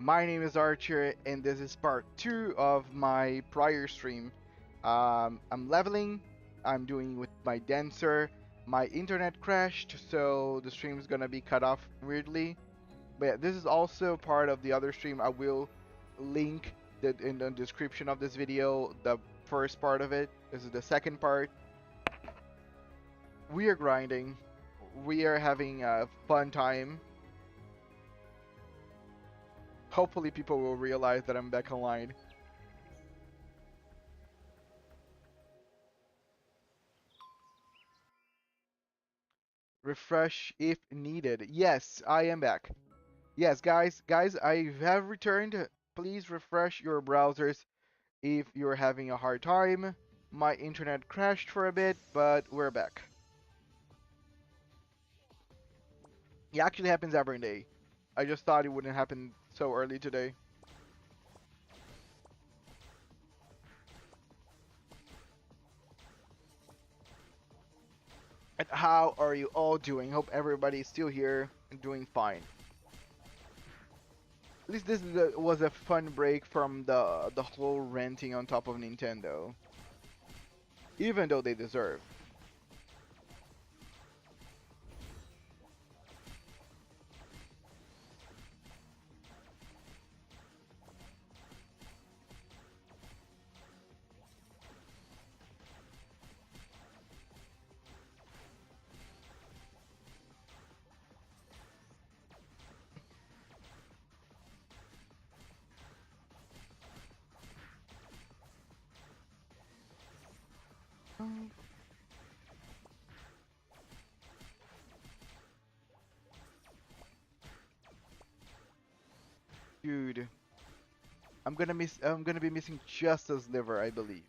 My name is Archer, and this is part 2 of my prior stream. I'm leveling, I'm doing with my dancer. My internet crashed, so the stream is gonna be cut off weirdly. But yeah, this is also part of the other stream. I will link in the description of this video the first part of it. This is the second part. We are grinding, we are having a fun time. Hopefully people will realize that I'm back online. Refresh if needed. Yes, I am back. Yes, guys, I have returned. Please refresh your browsers if you're having a hard time. My internet crashed for a bit, but we're back. It actually happens every day. I just thought it wouldn't happen so early today. And how are you all doing? Hope everybody's still here and doing fine. At least this is was a fun break from the whole renting on top of Nintendo. Even though they deserve. Dude, I'm gonna be missing just a sliver, I believe,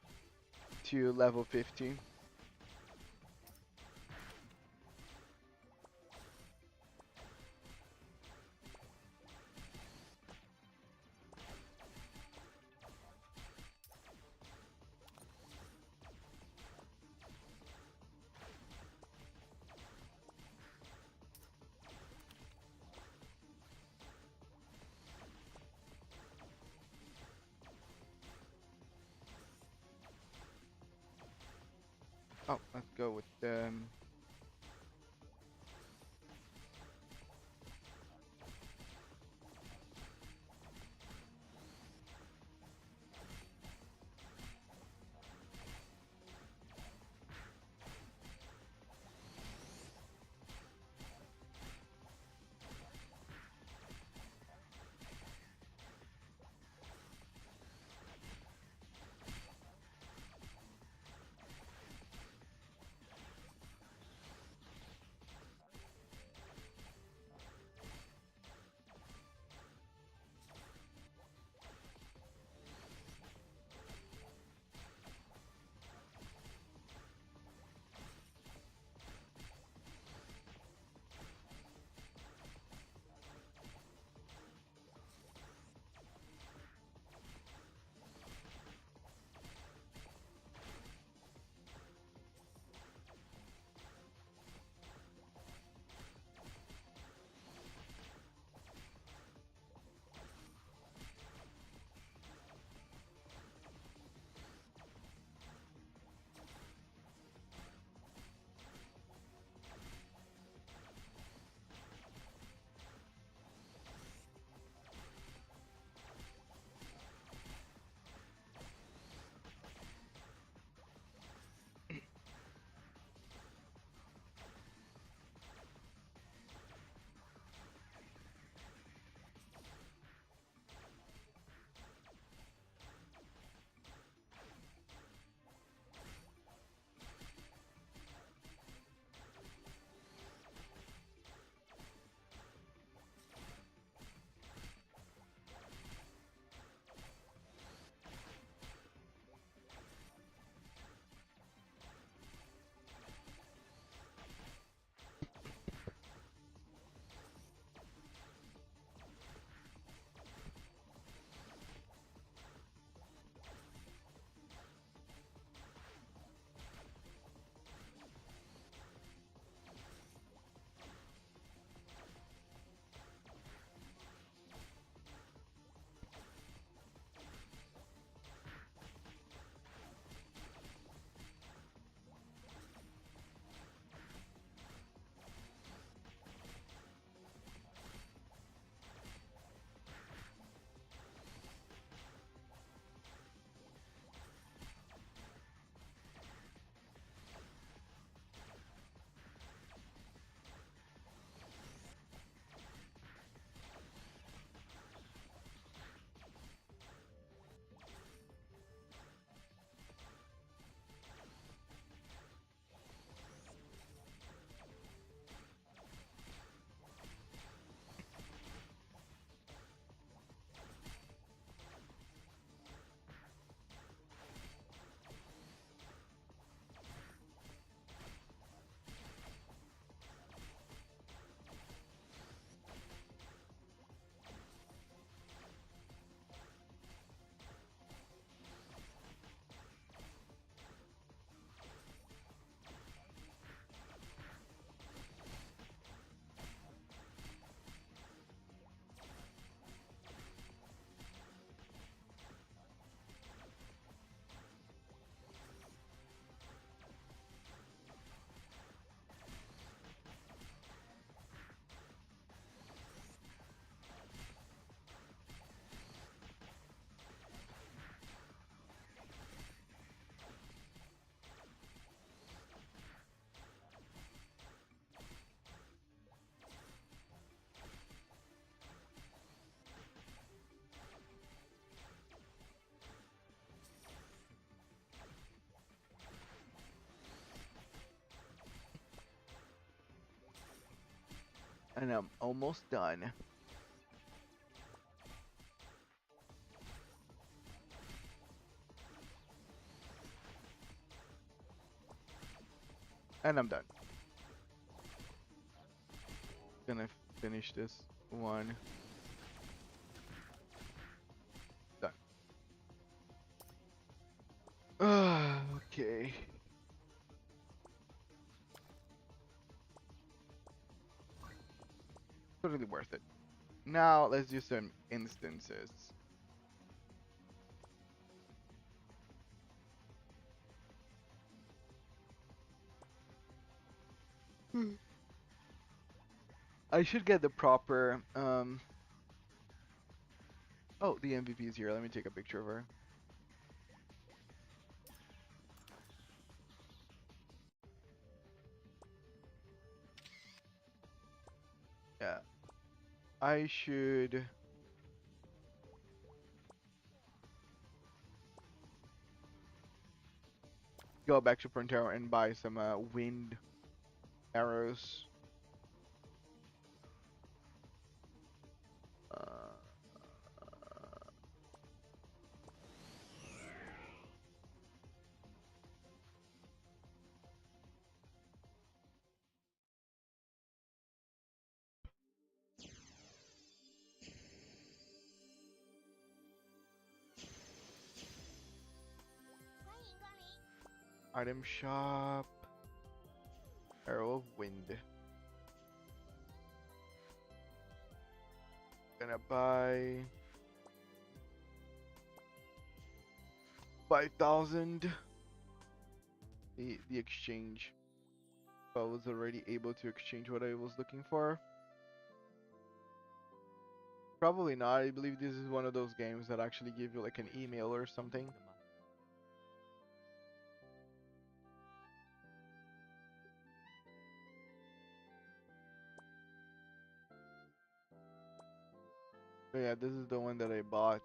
to level 50. Oh, let's go with And I'm almost done. And I'm done. Gonna finish this one. Done. Okay. Totally worth it. Now let's do some instances. I should get the proper oh, the MVP is here. Let me take a picture of her. Yeah. I should go back to Pngtuber and buy some wind arrows. Uh, item shop. Arrow of wind. Gonna buy 5,000. The exchange. I was already able to exchange what I was looking for. Probably not. I believe this is one of those games that actually give you like an email or something. So yeah, this is the one that I bought.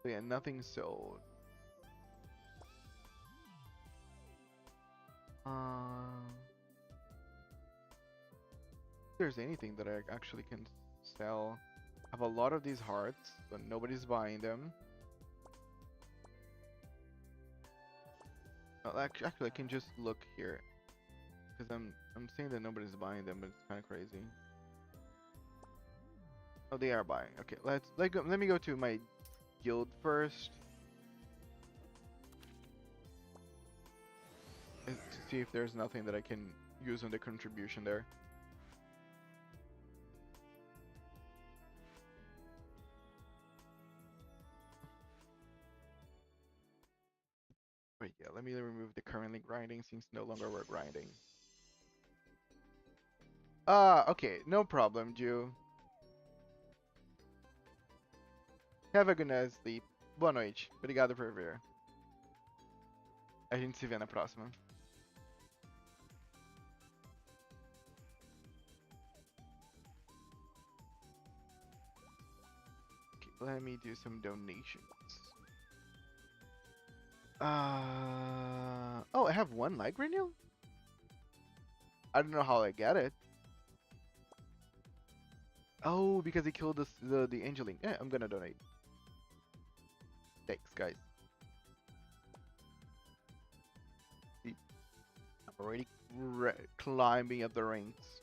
So yeah, nothing sold. If there's anything that I actually can sell. I have a lot of these hearts, but nobody's buying them. Well, actually, I can just look here, because I'm saying that nobody's buying them, but it's kind of crazy. Oh, they are buying. Okay, let me go to my guild first to see if there's nothing that I can use on the contribution there. Wait, yeah, let me remove the currently grinding since no longer we're grinding. Okay, no problem, Jew. Have a good night sleep. Boa noite. Obrigado por ver. A gente se vê na próxima. Okay, let me do some donations. Oh, I have one like renew? I don't know how I get it. Oh, because he killed the angeling. Yeah, I'm gonna donate. Thanks, guys. See, I'm already climbing up the ranks.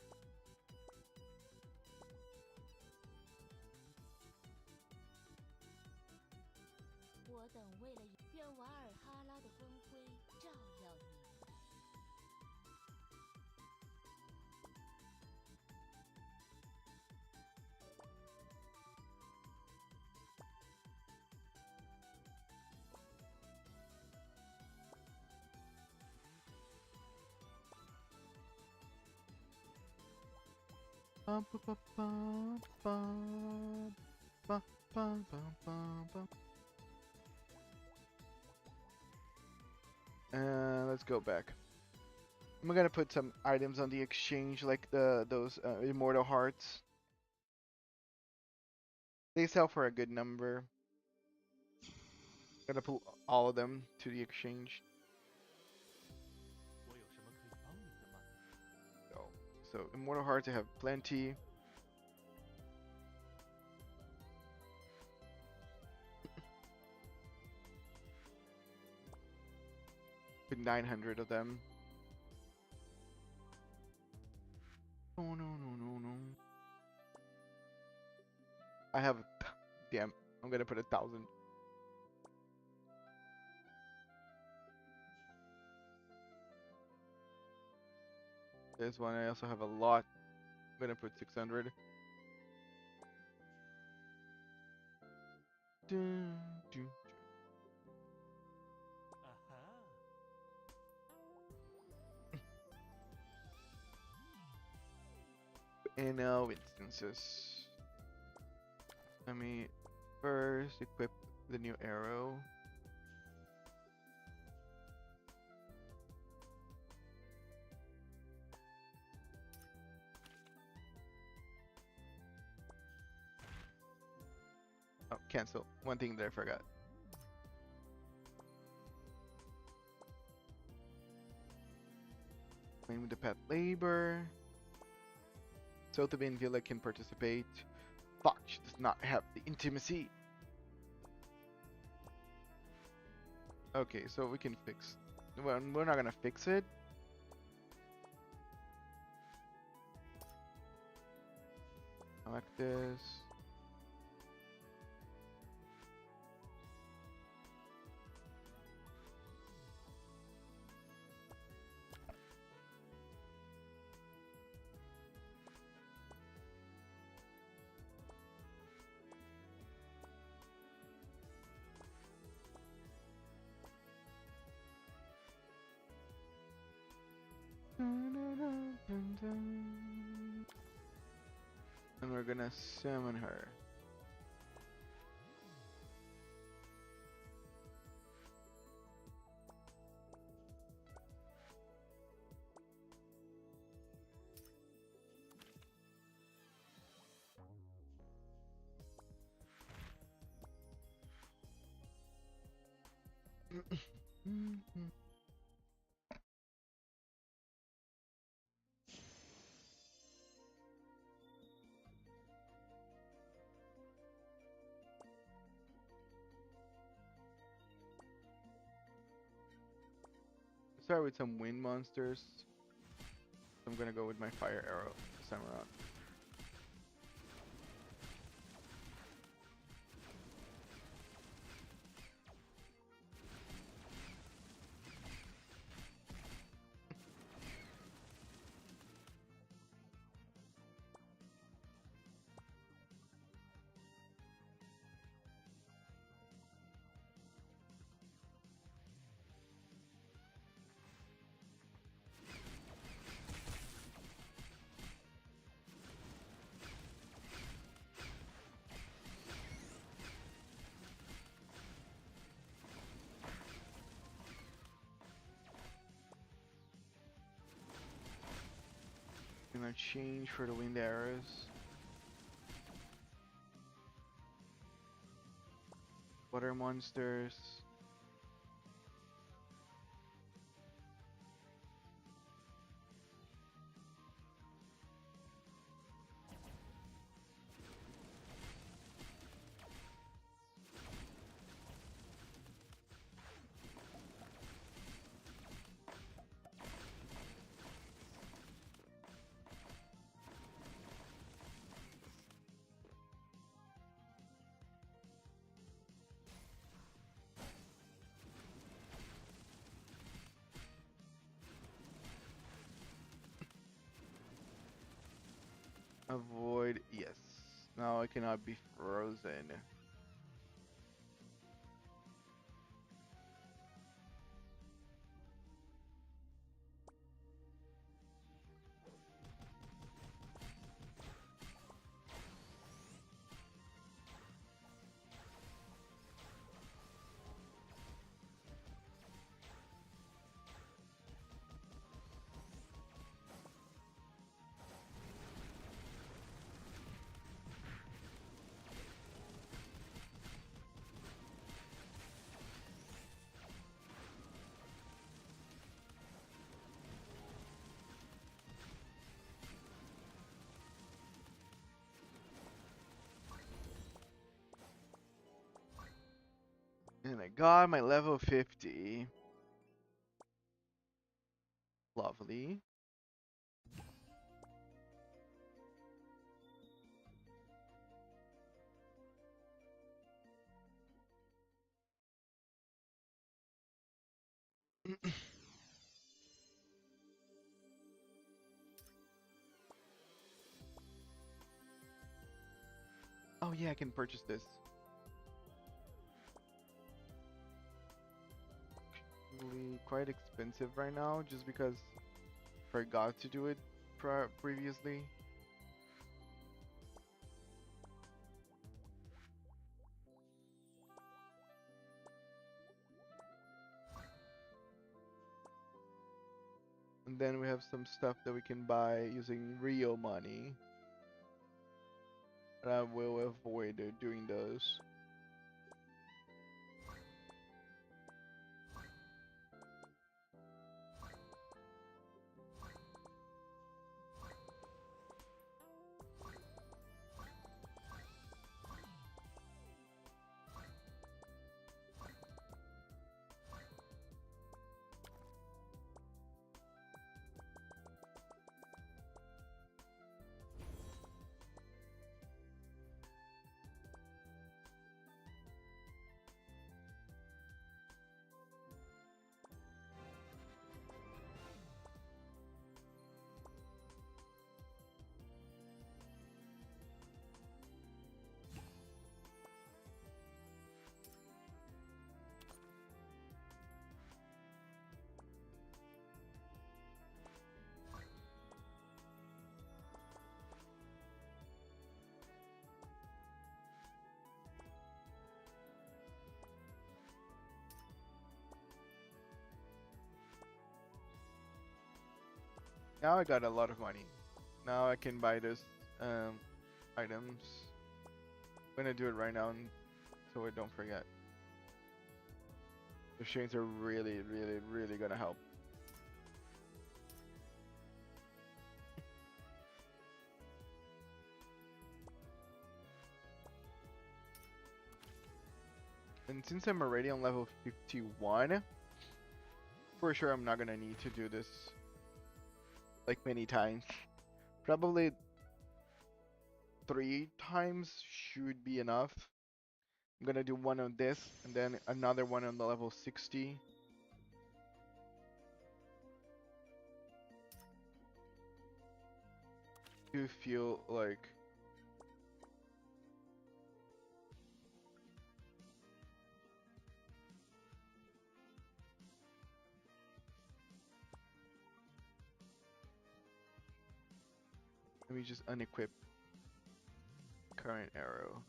Bum, bum, bum, bum, bum, bum, bum, bum, bum. Let's go back. I'm gonna put some items on the exchange, like those immortal hearts. They sell for a good number. Gonna put all of them to the exchange. So So immortal hearts I have plenty. With 900 of them. Oh no no no no. I have damn, I'm gonna put 1,000. This one I also have a lot. I'm gonna put 600. Dun, dun. And now instances. Let me first equip the new arrow. Oh, cancel. One thing that I forgot. Claim the pet labor. So the main villa can participate. Fuck, she does not have the intimacy. Okay, so we can fix. Well, we're not gonna fix it. Like this. And we're gonna summon her. Start with some wind monsters. I'm gonna go with my fire arrow this time around. Gonna change for the wind arrows. Water monsters. Avoid, yes. Now I cannot be frozen. my god, my level 50. Lovely. Oh yeah, I can purchase this. Really quite expensive right now, just because I forgot to do it previously. And then we have some stuff that we can buy using real money. And I will avoid doing those. Now I got a lot of money. Now I can buy those items. I'm gonna do it right now so I don't forget. The chains are really, really, really gonna help. And since I'm already on level 51, for sure I'm not gonna need to do this like many times. Probably 3 times should be enough. I'm gonna do one on this and then another one on the level 60. To feel like let me just unequip current arrow.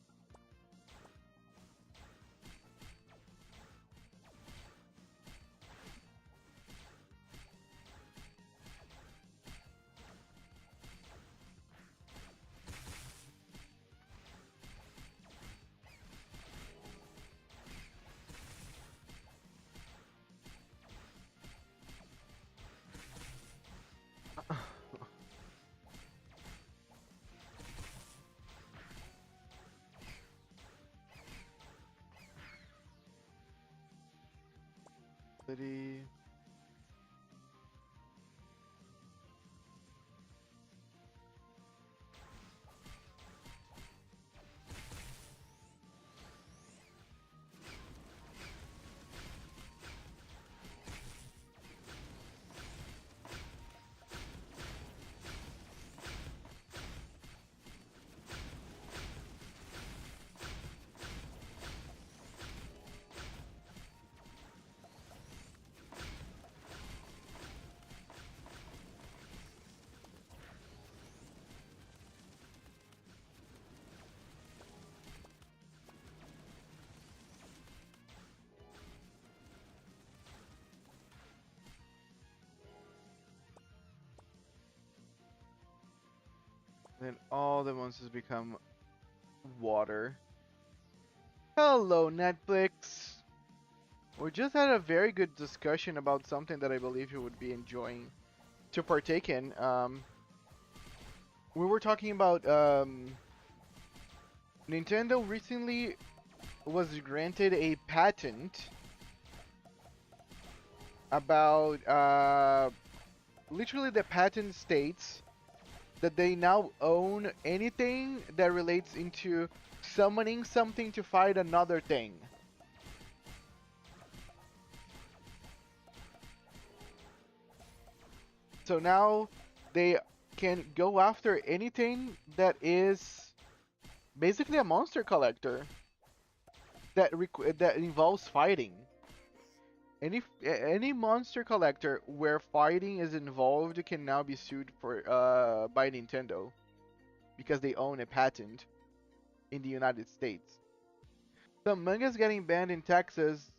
City. Then all the monsters become water. Hello, Netflix. We just had a very good discussion about something that I believe you would be enjoying to partake in. We were talking about Nintendo recently was granted a patent about literally the patent states that they now own anything that relates into summoning something to fight another thing. So now they can go after anything that is basically a monster collector that involves fighting. Any monster collector where fighting is involved can now be sued for by Nintendo because they own a patent in the United States. Some manga's getting banned in Texas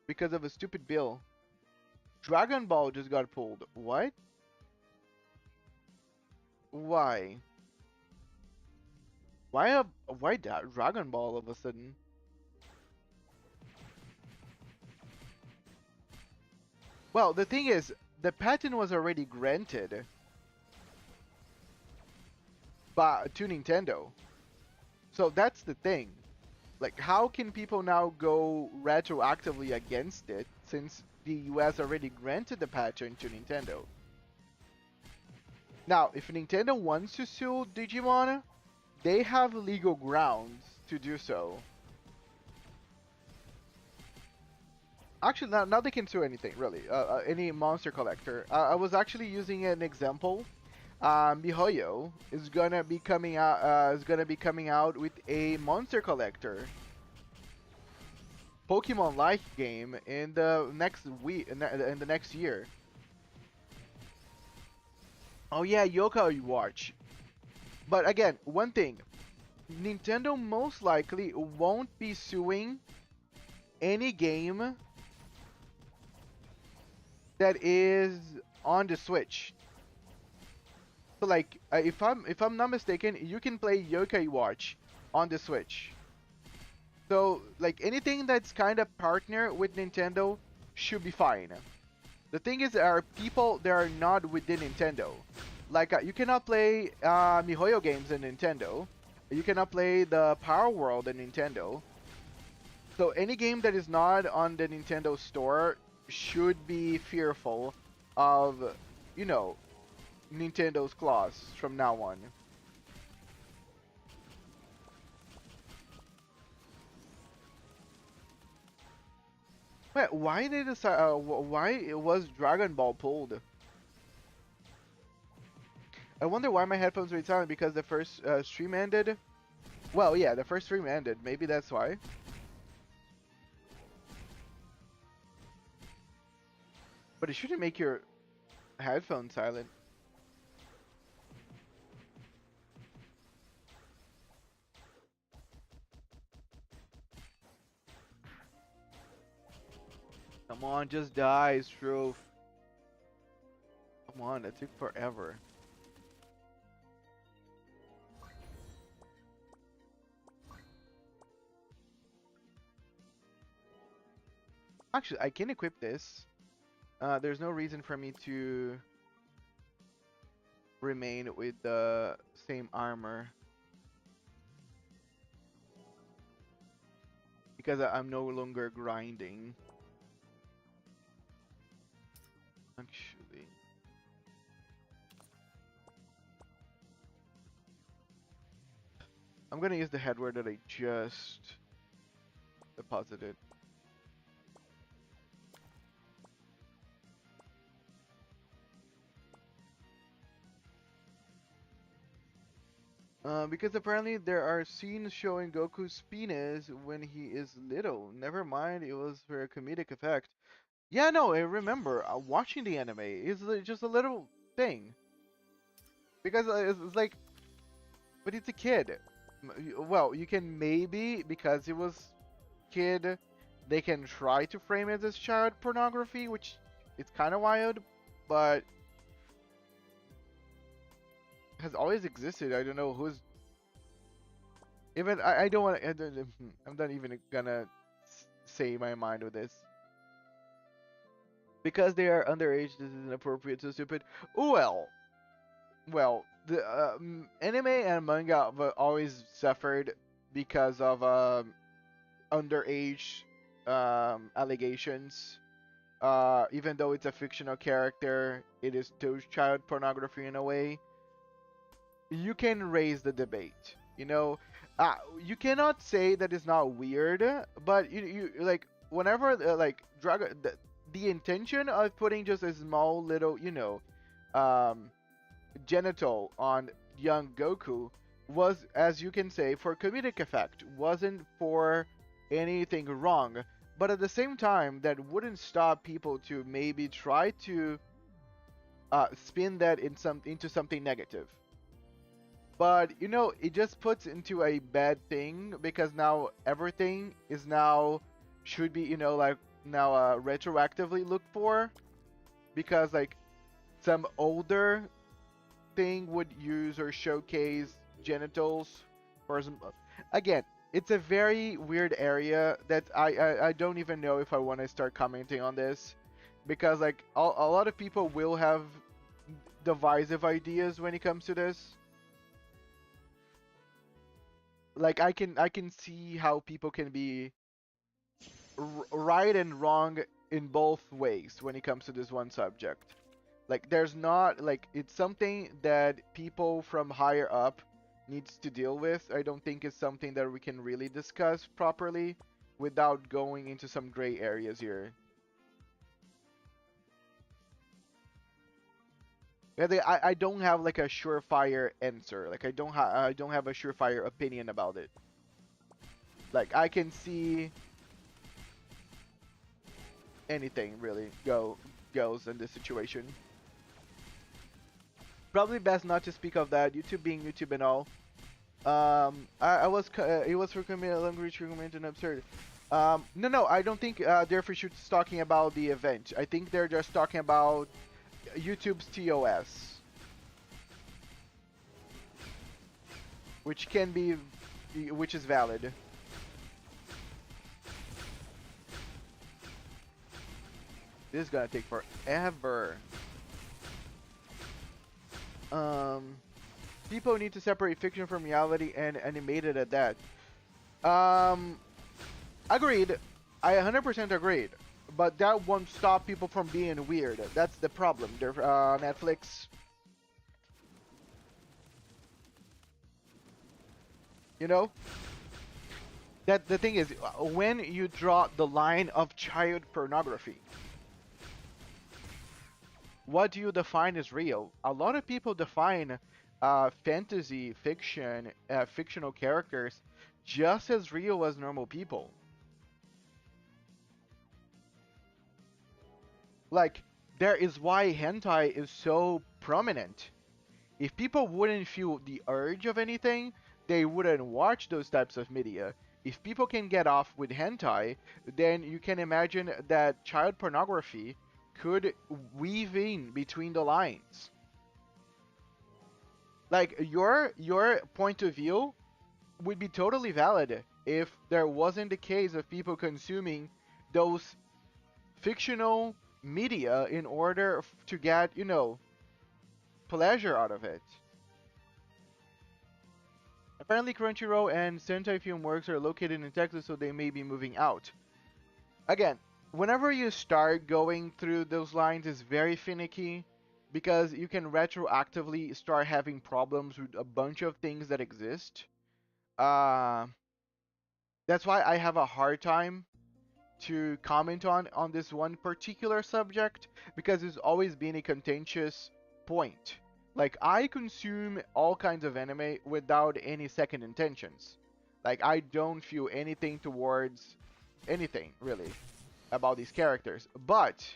because of a stupid bill. Dragon Ball just got pulled. What? Why? Why Dragon Ball all of a sudden? Well, the thing is, the patent was already granted to Nintendo. So that's the thing. Like, how can people now go retroactively against it since the US already granted the patent to Nintendo? Now, if Nintendo wants to sue Digimon, they have legal grounds to do so. Actually, now they can sue anything, really. Any monster collector. I was actually using an example. MiHoYo is gonna be coming out. Is gonna be coming out with a monster collector Pokemon-like game in the next week, in the next year. Oh yeah, Yokai Watch. But again, one thing, Nintendo most likely won't be suing any game that is on the Switch. So like, if I'm not mistaken, you can play Yokai Watch on the Switch. So like anything that's kind of partner with Nintendo should be fine. The thing is, there are people that are not within Nintendo. Like you cannot play MiHoYo games in Nintendo. You cannot play the Power World in Nintendo. So any game that is not on the Nintendo store should be fearful of, you know, Nintendo's claws from now on. Wait, why they decide? Why it was Dragon Ball pulled? I wonder why my headphones were silent because the first stream ended. Well, yeah, the first stream ended. Maybe that's why. But it shouldn't make your headphones silent. Come on, just die, Strove. Come on, that took forever. Actually, I can equip this. There's no reason for me to remain with the same armor. Because I'm no longer grinding. Actually. I'm gonna use the headwear that I just deposited. Because apparently there are scenes showing Goku's penis when he is little. Never mind, it was for a comedic effect. Yeah, no, I remember watching the anime. It's just a little thing. Because it's like, but it's a kid. Well, you can maybe, because it was kid, they can try to frame it as child pornography, which it's kind of wild, but has always existed. I don't know who's even. I don't want to. I'm not even gonna say my mind with this because they are underage. This is inappropriate. So stupid. Well, the anime and manga have always suffered because of underage allegations. Even though it's a fictional character, it is still child pornography in a way. You can raise the debate. You cannot say that it's not weird, but you like whenever the intention of putting just a small little um, genital on young Goku was, as you can say, for comedic effect, wasn't for anything wrong. But at the same time, that wouldn't stop people to maybe try to spin that into something negative. But it just puts into a bad thing because now everything is now should be like now retroactively looked for because like some older thing would use or showcase genitals for some. Again, it's a very weird area that I don't even know if I want to start commenting on this because like a lot of people will have divisive ideas when it comes to this. Like I can see how people can be right and wrong in both ways when it comes to this one subject. Like there's not like it's something that people from higher up needs to deal with. I don't think it's something that we can really discuss properly without going into some gray areas here. Yeah, I don't have like a surefire answer. Like I don't have a surefire opinion about it. Like I can see anything really goes in this situation. Probably best not to speak of that. YouTube being YouTube and all. I was it was recommended language recommended and absurd. No, I don't think they're for sure talking about the event. I think they're just talking about YouTube's TOS, which can be, which is valid. This is gonna take forever. People need to separate fiction from reality and animated at that. Um, Agreed. I 100% agreed. But that won't stop people from being weird. That's the problem. Netflix. You know? That the thing is, when you draw the line of child pornography, what do you define as real? A lot of people define fantasy, fiction, fictional characters just as real as normal people. Like, there is why hentai is so prominent. If people wouldn't feel the urge of anything, they wouldn't watch those types of media. If people can get off with hentai, then you can imagine that child pornography could weave in between the lines. Like your point of view would be totally valid if there wasn't the case of people consuming those fictional media in order to get, pleasure out of it. Apparently Crunchyroll and Sentai Filmworks are located in Texas, so they may be moving out. Again, whenever you start going through those lines, it's very finicky because you can retroactively start having problems with a bunch of things that exist. Uh, that's why I have a hard time to comment on this one particular subject because it's always been a contentious point. Like I consume all kinds of anime without any second intentions. Like I don't feel anything towards anything really about these characters, but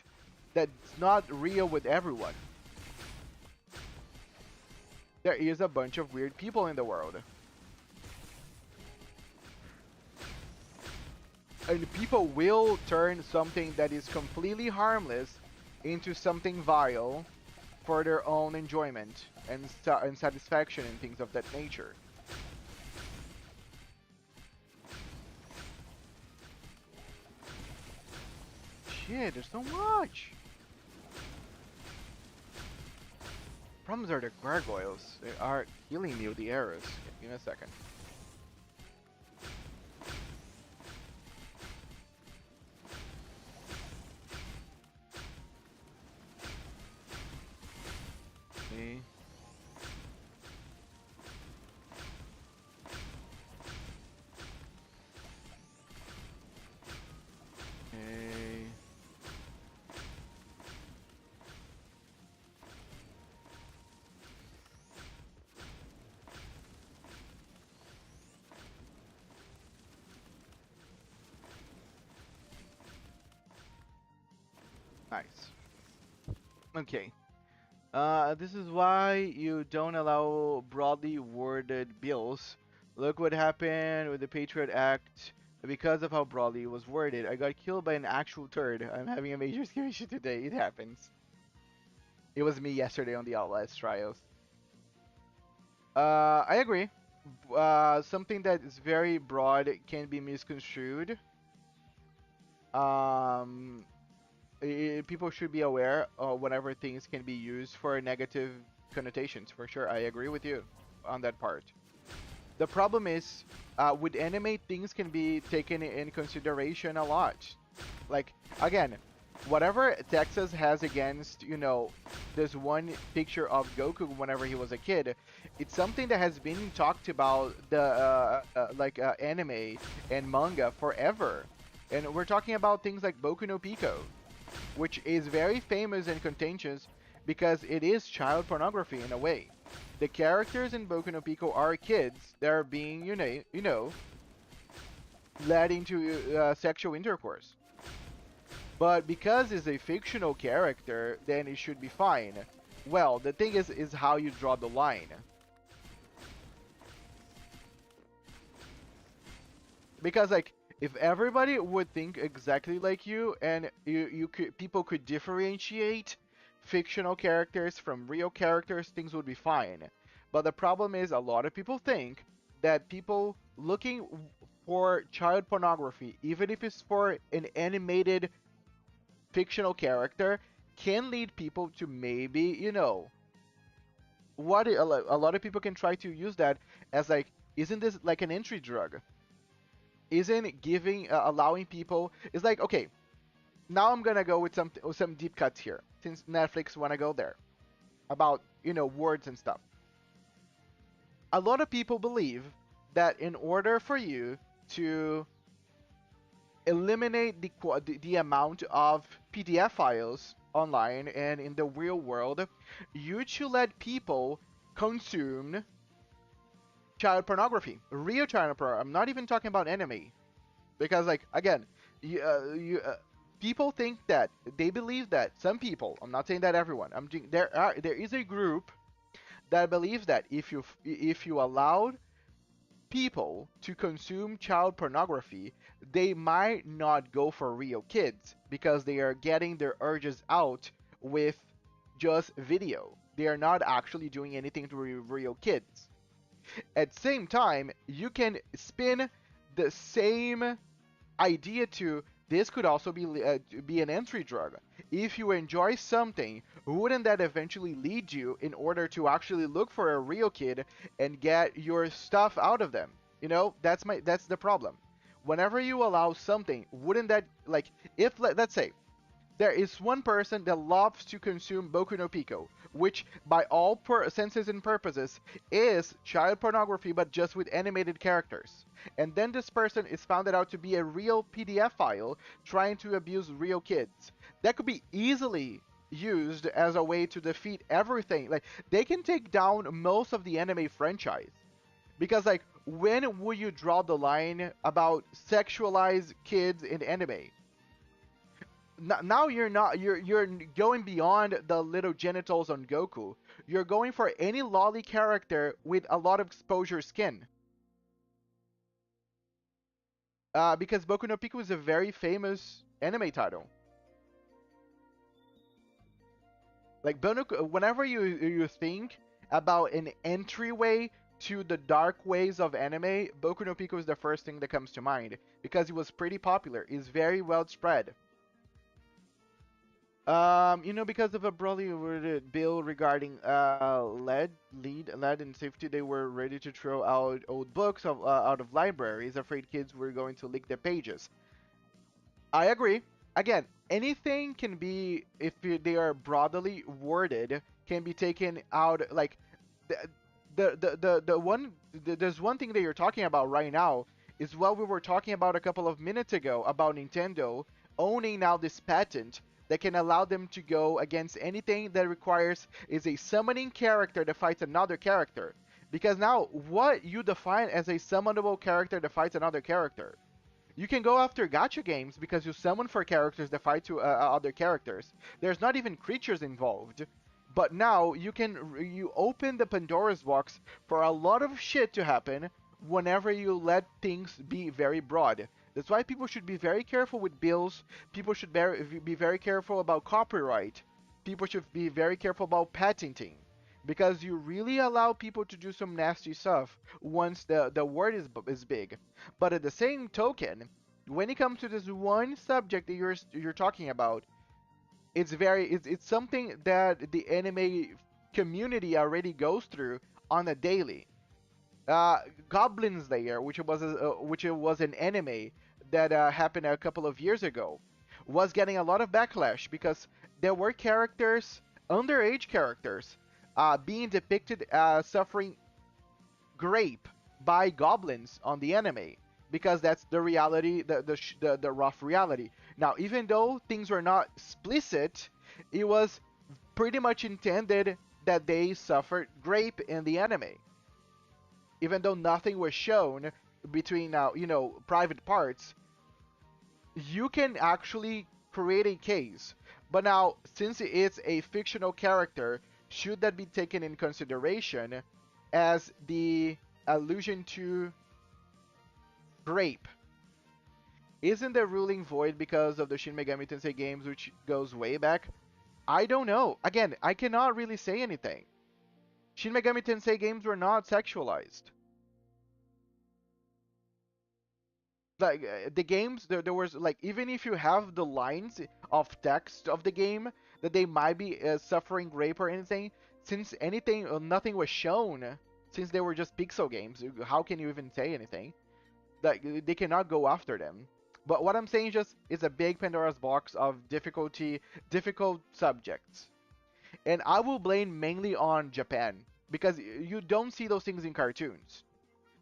that's not real with everyone. There is a bunch of weird people in the world. And people will turn something that is completely harmless into something vile for their own enjoyment and satisfaction and things of that nature. Shit, there's so much! Problems are the gargoyles. They are killing me with the arrows. Give me a second. Nice. Okay. This is why you don't allow broadly worded bills. Look what happened with the Patriot Act. Because of how broadly it was worded, I got killed by an actual turd. I'm having a major scare issue today. It happens. It was me yesterday on the Outlast trials. I agree. Something that is very broad can be misconstrued. Um, People should be aware whenever things can be used for negative connotations. For sure, I agree with you on that part. The problem is, with anime, things can be taken in consideration a lot. Like, again, whatever Texas has against, this one picture of Goku whenever he was a kid, it's something that has been talked about the anime and manga forever. And we're talking about things like Boku no Pico, which is very famous and contentious because it is child pornography in a way. The characters in Boku no Pico are kids that are being, led into sexual intercourse. But because it's a fictional character, then it should be fine. Well, the thing is how you draw the line. Because like, if everybody would think exactly like you, and people could differentiate fictional characters from real characters, things would be fine. But the problem is, a lot of people think that people looking for child pornography, even if it's for an animated fictional character, can lead people to maybe, a lot of people can try to use that as like, isn't this like an entry drug? Isn't giving allowing people is like, okay, now I'm gonna go with some deep cuts here since Netflix wanna go there about words and stuff. A lot of people believe that in order for you to eliminate the amount of PDF files online and in the real world, you should let people consume child pornography, real child pornography. I'm not even talking about anime. Because, like, again, people think that they believe that some people. I'm not saying that everyone. There is a group that believes that if you allowed people to consume child pornography, they might not go for real kids because they are getting their urges out with just video. They are not actually doing anything to real kids. At the same time, you can spin the same idea to this could also be an entry drug. If you enjoy something, wouldn't that eventually lead you in order to actually look for a real kid and get your stuff out of them? That's the problem. Whenever you allow something, wouldn't that, like, if let's say there is one person that loves to consume Boku no Pico, which by all senses and purposes is child pornography but just with animated characters. And then this person is found out to be a real PDF file trying to abuse real kids. That could be easily used as a way to defeat everything. Like, they can take down most of the anime franchise. Because, like, when would you draw the line about sexualized kids in anime? Now you're going beyond the little genitals on Goku. You're going for any lolly character with a lot of exposure skin. Because Boku no Pico is a very famous anime title. Like, whenever you think about an entryway to the dark ways of anime, Boku no Pico is the first thing that comes to mind because it was pretty popular. It's very well spread. Because of a broadly worded bill regarding lead and safety, they were ready to throw out old books out of libraries, afraid kids were going to leak their pages. I agree. Again, anything can be, if they are broadly worded, can be taken out. Like, there's one thing that you're talking about right now is what we were talking about a couple of minutes ago about Nintendo owning now this patent that can allow them to go against anything that requires is a summoning character that fights another character. Because now, what you define as a summonable character that fights another character? You can go after gacha games because you summon for characters that fight to other characters. There's not even creatures involved. But now you open the Pandora's box for a lot of shit to happen whenever you let things be very broad. That's why people should be very careful with bills. People should be very careful about copyright. People should be very careful about patenting. Because you really allow people to do some nasty stuff once the word is big. But at the same token, when it comes to this one subject that you're talking about, it's something that the anime community already goes through on a daily. Goblin Slayer, which was an anime that happened a couple of years ago, was getting a lot of backlash because there were characters, underage characters, being depicted as suffering grape by goblins on the anime because that's the reality, the rough reality. Now, even though things were not explicit, it was pretty much intended that they suffered grape in the anime, even though nothing was shown between private parts. You can actually create a case. But now, since it's a fictional character, should that be taken in consideration as the allusion to grape? Isn't the ruling void because of the Shin Megami Tensei games, which goes way back? I don't know. Again, I cannot really say anything. Shin Megami Tensei games were not sexualized. Like the games, there was like, even if you have the lines of text of the game that they might be suffering rape or anything, since nothing was shown, since they were just pixel games, how can you even say anything? Like they cannot go after them. But what I'm saying just is a big Pandora's box of difficult subjects, and I will blame mainly on Japan because you don't see those things in cartoons.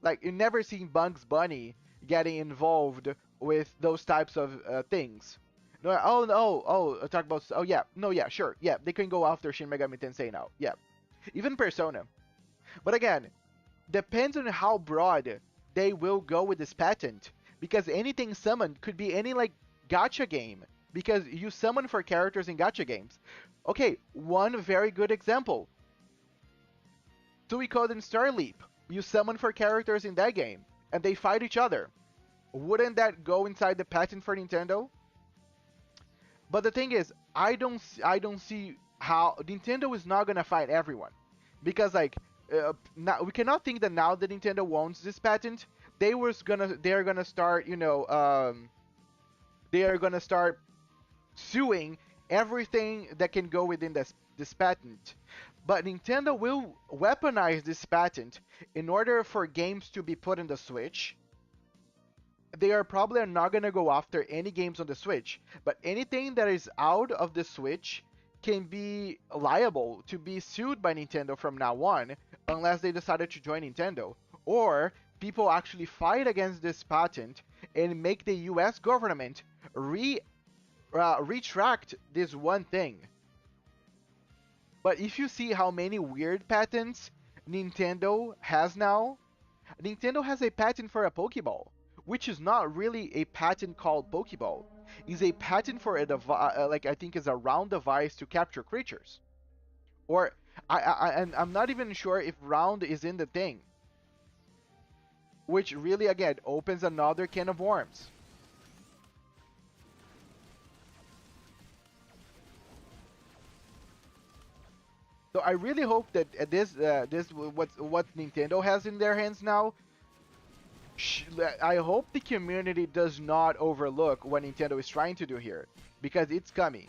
Like you never seen Bugs Bunny getting involved with those types of things. No, oh no, talk about, oh yeah, no, yeah, sure, yeah, they can go after Shin Megami Tensei now, yeah, even Persona. But again, depends on how broad they will go with this patent, because anything summoned could be any like gacha game, because you summon for characters in gacha games. Okay, one very good example, Suikoden Starleap. You summon for characters in that game, and they fight each other. Wouldn't that go inside the patent for Nintendo? But the thing is, I don't see how Nintendo is not gonna fight everyone, because like now we cannot think that now that Nintendo owns this patent, they're gonna start they are gonna start suing everything that can go within this patent. But Nintendo will weaponize this patent in order for games to be put in the Switch. They are probably not going to go after any games on the Switch, but anything that is out of the Switch can be liable to be sued by Nintendo from now on, unless they decided to join Nintendo. Or people actually fight against this patent and make the US government retract this one thing. But if you see how many weird patents Nintendo has now, Nintendo has a patent for a Pokeball, which is not really a patent called Pokeball. It's a patent for a device, like I think is a round device to capture creatures. Or and I'm not even sure if round is in the thing, which really again opens another can of worms. So I really hope that this what Nintendo has in their hands now. I hope the community does not overlook what Nintendo is trying to do here, because it's coming.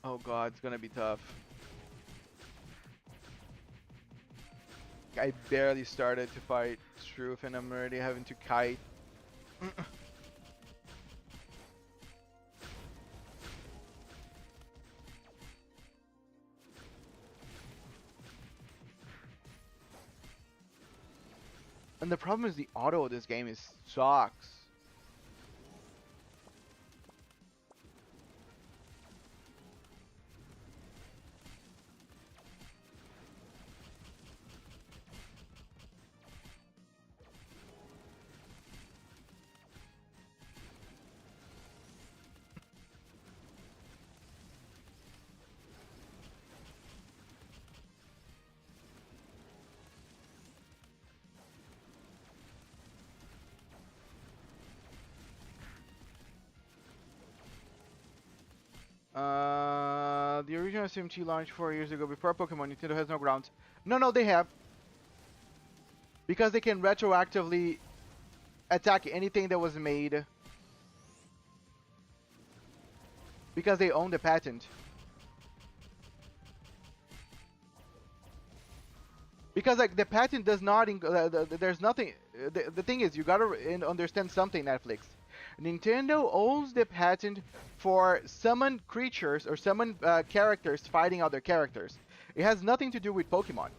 Oh god, it's gonna be tough. I barely started to fight Struth and I'm already having to kite. And the problem is the auto of this game is sucks. The original SMT launched 4 years ago before Pokemon. Nintendo has no grounds. No, no, they have. Because they can retroactively attack anything that was made. Because they own the patent. Because like the patent does not, there's nothing. The thing is, you gotta understand something, Netflix. Nintendo owns the patent for summon creatures or summon characters fighting other characters. It has nothing to do with Pokemon.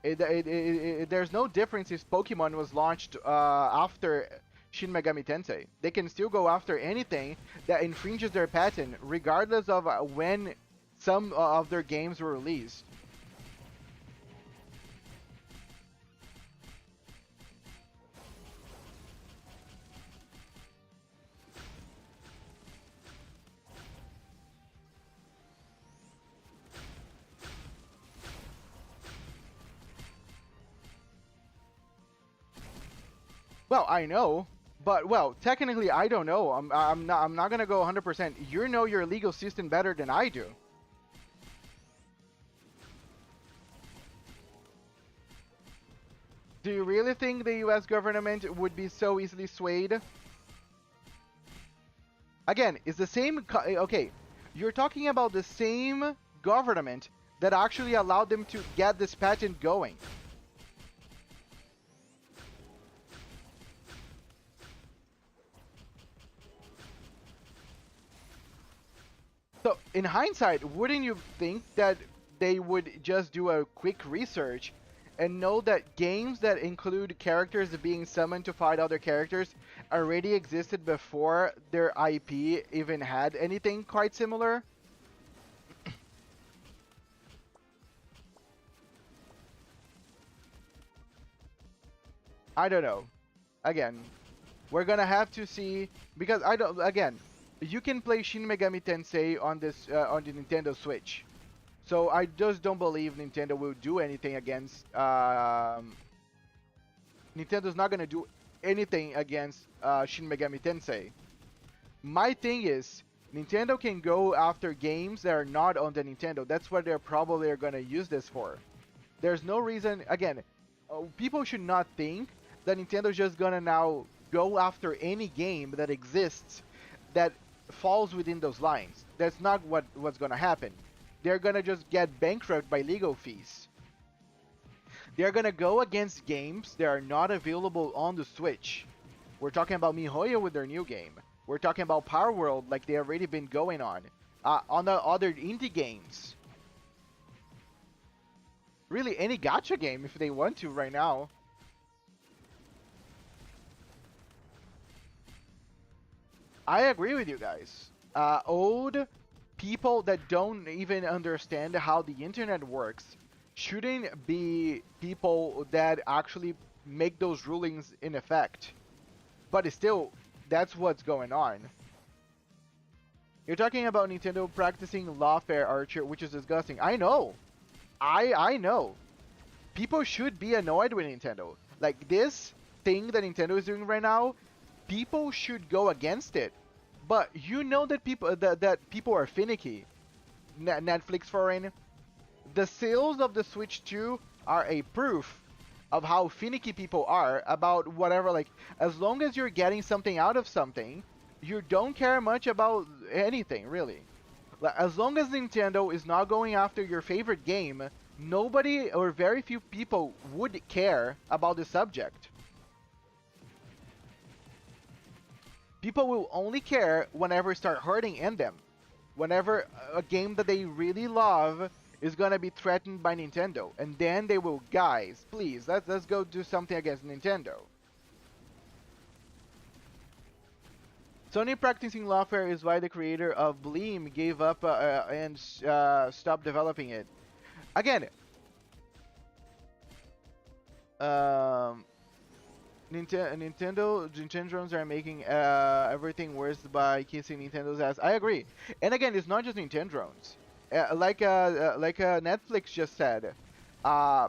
There's no difference if Pokemon was launched after Shin Megami Tensei. They can still go after anything that infringes their patent, regardless of when some of their games were released. Well, I know, but well, technically I don't know. I'm not gonna go 100%. You know your legal system better than I do. Do you really think the US government would be so easily swayed? Again, it's the same. Okay, you're talking about the same government that actually allowed them to get this patent going. So, in hindsight, wouldn't you think that they would just do a quick research and know that games that include characters being summoned to fight other characters already existed before their IP even had anything quite similar? I don't know. Again, we're gonna have to see, because I don't. Again, you can play Shin Megami Tensei on this on the Nintendo Switch, so I just don't believe Nintendo will do anything against. Nintendo's not gonna do anything against Shin Megami Tensei. My thing is, Nintendo can go after games that are not on the Nintendo. That's what they're probably are gonna use this for. There's no reason. Again, people should not think that Nintendo's just gonna now go after any game that exists that falls within those lines. That's not what's gonna happen. They're gonna just get bankrupt by legal fees. They're gonna go against games that are not available on the Switch. We're talking about MiHoYo with their new game. We're talking about Power World like they already been going on the other indie games. Really, any gacha game if they want to right now. I agree with you guys. Old people that don't even understand how the internet works shouldn't be people that actually make those rulings in effect. But it's still, that's what's going on. You're talking about Nintendo practicing lawfare, Archer, which is disgusting. I know. I know. People should be annoyed with Nintendo. Like this thing that Nintendo is doing right now, people should go against it. But you know that people are finicky. Netflix foreign. The sales of the Switch 2 are a proof of how finicky people are about whatever. Like, as long as you're getting something out of something, you don't care much about anything, really. As long as Nintendo is not going after your favorite game, nobody or very few people would care about the subject. People will only care whenever start hurting in them. Whenever a game that they really love is gonna be threatened by Nintendo, and then they will, guys, please, let's go do something against Nintendo. Sony practicing lawfare is why the creator of Bleem gave up and stopped developing it. Again, um, Nintendo's are making everything worse by kissing Nintendo's ass. I agree. And again, it's not just Nintendo's. Netflix just said, uh,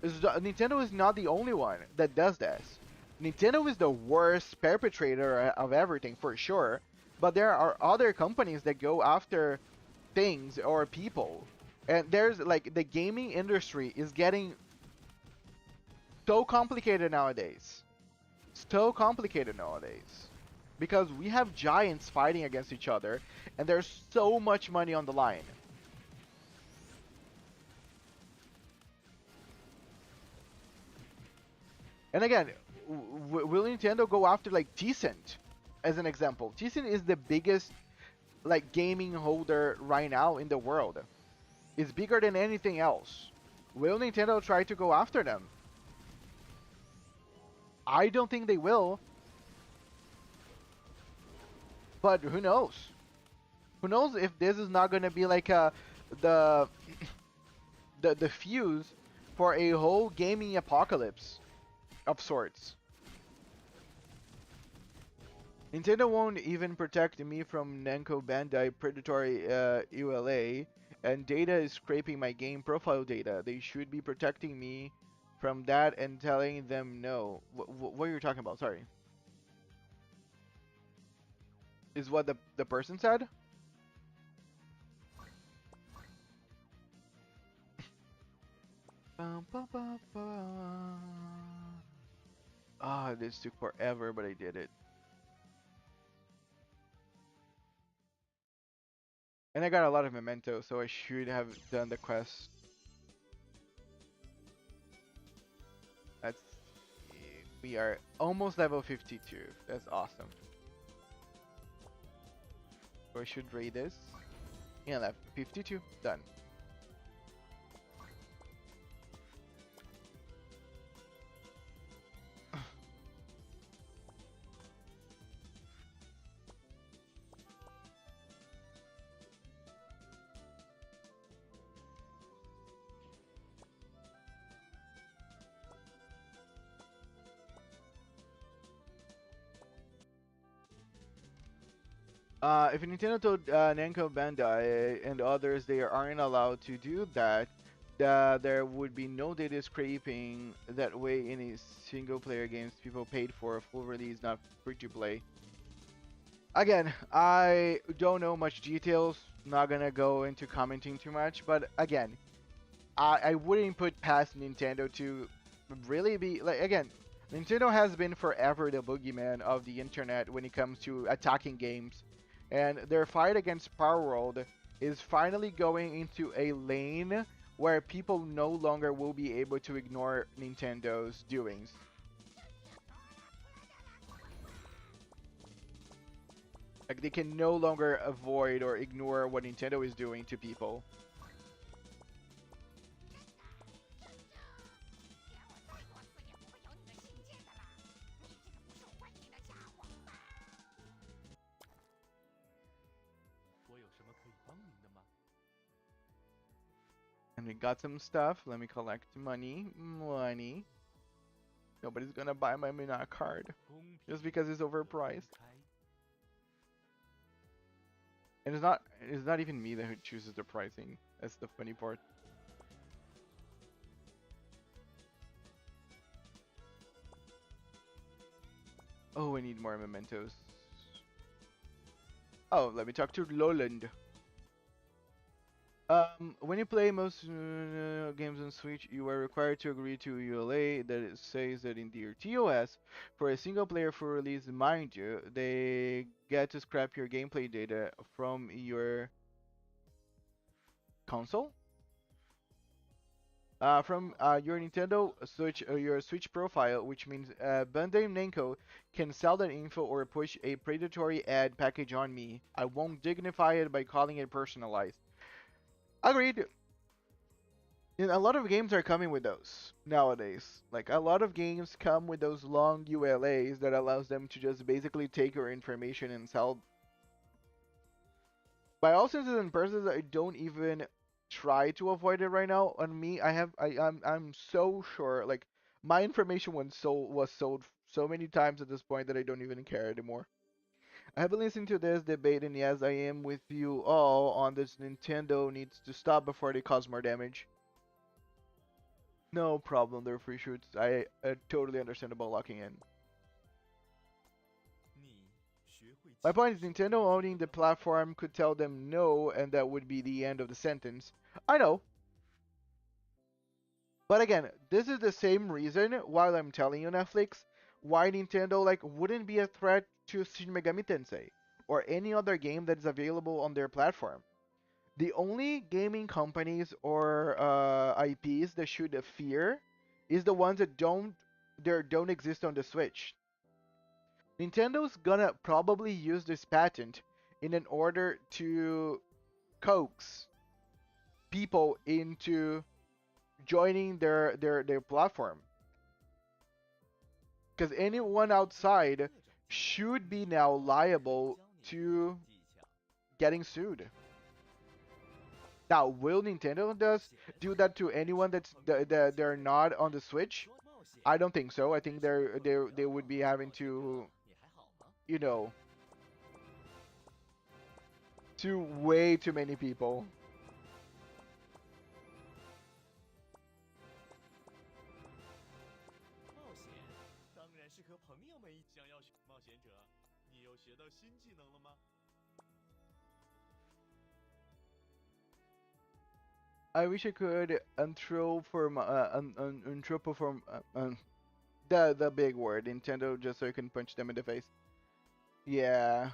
Nintendo is not the only one that does this. Nintendo is the worst perpetrator of everything for sure, but there are other companies that go after things or people. And there's like the gaming industry is getting so complicated nowadays. So complicated nowadays. Because we have giants fighting against each other, and there's so much money on the line. And again, will Nintendo go after like Tencent, as an example? Tencent is the biggest like gaming holder right now in the world. It's bigger than anything else. Will Nintendo try to go after them? I don't think they will. But who knows? Who knows if this is not gonna be like the the fuse for a whole gaming apocalypse of sorts. Nintendo won't even protect me from Namco Bandai predatory ULA, and data is scraping my game profile data. They should be protecting me from that and telling them no. What are you talking about? Sorry. Is what the person said? Ah, this took forever, but I did it. And I got a lot of mementos, so I should have done the quest. That's we are almost level 52. That's awesome. So I should raid this. Yeah, left 52. Done. If Nintendo told Namco Bandai and others they aren't allowed to do that, there would be no data scraping that way in a single player games people paid for a full release, not free to play. Again, I don't know much details, not gonna go into commenting too much, but again, I wouldn't put past Nintendo to really be, like, again, Nintendo has been forever the boogeyman of the internet when it comes to attacking games. And their fight against Power World is finally going into a lane where people no longer will be able to ignore Nintendo's doings. Like, they can no longer avoid or ignore what Nintendo is doing to people. And we got some stuff. Let me collect money. Money. Nobody's gonna buy my Mina card just because it's overpriced. And it's not even me that who chooses the pricing. That's the funny part. Oh, I need more mementos. Oh, let me talk to Lowland. When you play most games on Switch, you are required to agree to ULA that it says that in their TOS, for a single player full release, mind you, they get to scrap your gameplay data from your console? From your Nintendo Switch, your Switch profile, which means Bandai Namco can sell that info or push a predatory ad package on me. I won't dignify it by calling it personalized. Agreed. And a lot of games are coming with those nowadays. Like a lot of games come with those long ULAs that allows them to just basically take your information and sell. By all senses and purposes, I don't even try to avoid it right now. On me, I'm so sure like my information was sold so many times at this point that I don't even care anymore. I have been listening to this debate, and yes, I am with you all on this. Nintendo needs to stop before they cause more damage. No problem, they're free shoots. I totally understand about locking in. My point is Nintendo owning the platform could tell them no, and that would be the end of the sentence. I know, but again, this is the same reason while I'm telling you Netflix, why Nintendo like wouldn't be a threat to Shin Megami Tensei or any other game that is available on their platform. The only gaming companies or IPs that should fear is the ones that don't exist on the Switch. Nintendo's gonna probably use this patent in an order to coax people into joining their platform. Because anyone outside should be now liable to getting sued. Now, will Nintendo does do that to anyone that they're not on the Switch? I don't think so. I think they would be having to, you know, to way too many people. I wish I could anthropoform the big word Nintendo just so I can punch them in the face. Yeah.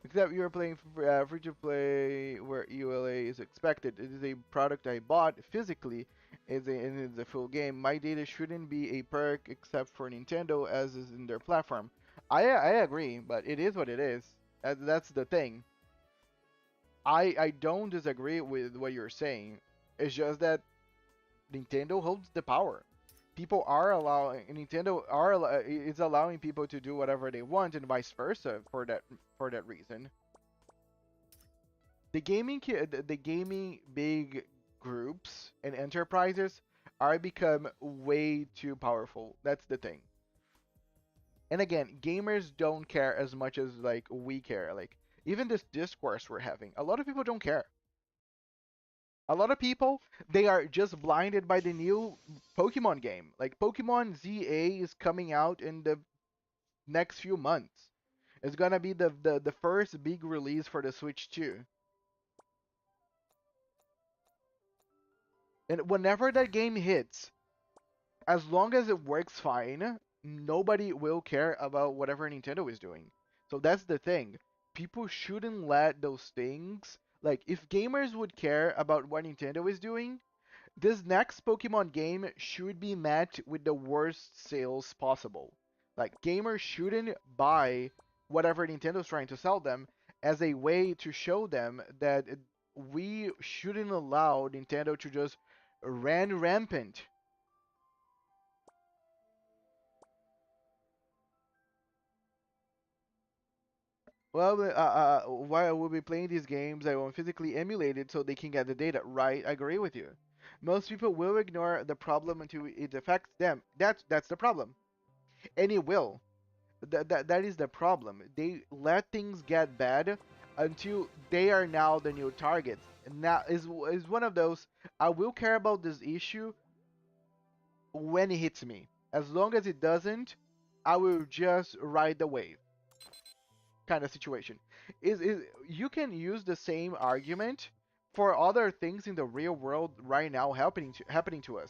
Except you're playing free to play where EULA is expected. It is a product I bought physically. And it's a full game. My data shouldn't be a perk except for Nintendo as is in their platform. I agree, but it is what it is. That's the thing. I don't disagree with what you're saying. It's just that Nintendo holds the power. People are allowing Nintendo is allowing people to do whatever they want and vice versa for that reason. The gaming big groups and enterprises are become way too powerful. That's the thing. And again, gamers don't care as much as like we care. Like even this discourse we're having, a lot of people don't care. A lot of people they are just blinded by the new Pokemon game. Like Pokemon ZA is coming out in the next few months. It's gonna be the first big release for the Switch 2. And whenever that game hits, as long as it works fine, nobody will care about whatever Nintendo is doing. So that's the thing. People shouldn't let those things like if gamers would care about what Nintendo is doing, this next Pokemon game should be met with the worst sales possible. Like gamers shouldn't buy whatever Nintendo's trying to sell them as a way to show them that we shouldn't allow Nintendo to just run rampant. Well, while I will be playing these games, I will physically emulate it so they can get the data. Right, I agree with you. Most people will ignore the problem until it affects them. That's the problem, and it will. That is the problem. They let things get bad until they are now the new targets. And now is one of those. I will care about this issue when it hits me. As long as it doesn't, I will just ride the wave. Kind of situation. Is you can use the same argument for other things in the real world right now happening to us,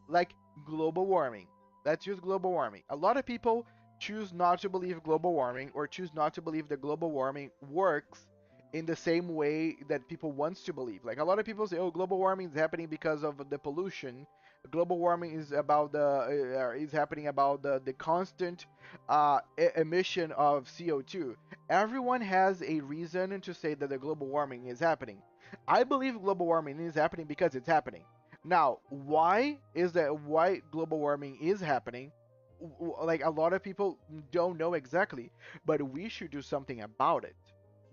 like global warming. Let's use global warming. A lot of people choose not to believe global warming or choose not to believe that global warming works in the same way that people wants to believe. Like a lot of people say, "Oh, global warming is happening because of the pollution. Global warming is about the is happening about the constant emission of CO2." Everyone has a reason to say that the global warming is happening. I believe global warming is happening because it's happening. Now, why global warming is happening? Like a lot of people don't know exactly, but we should do something about it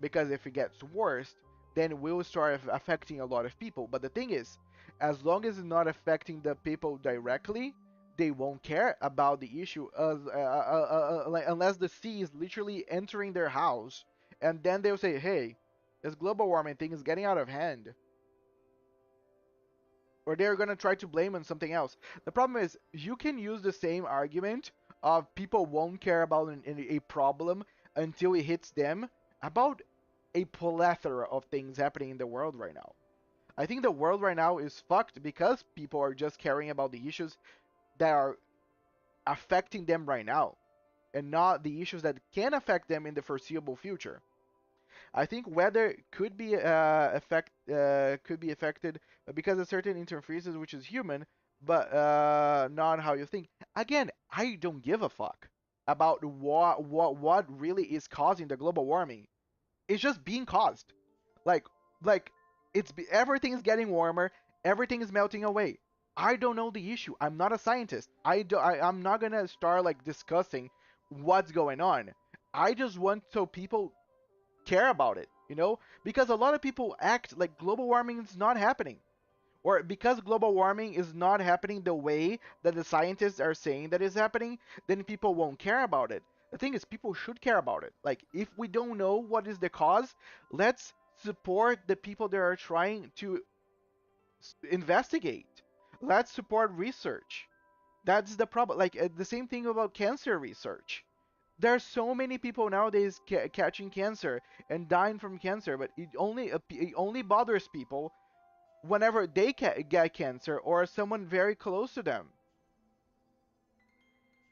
because if it gets worse, then we'll start affecting a lot of people. But the thing is, as long as it's not affecting the people directly, they won't care about the issue like, unless the sea is literally entering their house, and then they'll say, "Hey, this global warming thing is getting out of hand." Or they're going to try to blame on something else. The problem is you can use the same argument of people won't care about a problem until it hits them about a plethora of things happening in the world right now. I think the world right now is fucked because people are just caring about the issues that are affecting them right now and not the issues that can affect them in the foreseeable future. I think weather could be affected because of certain interferences, which is human, but not how you think. Again, I don't give a fuck about what really is causing the global warming. It's just being caused. Like like everything is getting warmer, everything is melting away. I don't know the issue. I'm not a scientist. I'm not gonna start like discussing what's going on. I just want so people care about it, you know? Because a lot of people act like global warming is not happening. Or because global warming is not happening the way that the scientists are saying that is happening, then people won't care about it. The thing is, people should care about it. Like, if we don't know what is the cause, let's support the people that are trying to investigate. Let's support research. That's the problem. Like, the same thing about cancer research. There's so many people nowadays catching cancer and dying from cancer, but it only bothers people whenever they get cancer or someone very close to them.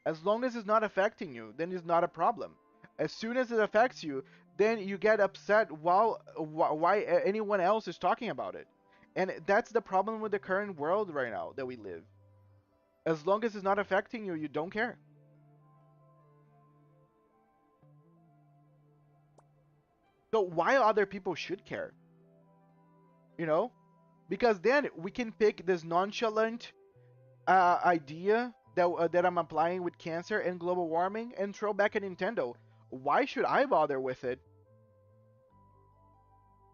As long as it's not affecting you, then it's not a problem. As soon as it affects you, then you get upset while why anyone else is talking about it. And that's the problem with the current world right now that we live. As long as it's not affecting you, you don't care. So why other people should care? You know? Because then we can pick this nonchalant idea that I'm applying with cancer and global warming and throw back at Nintendo. Why should I bother with it?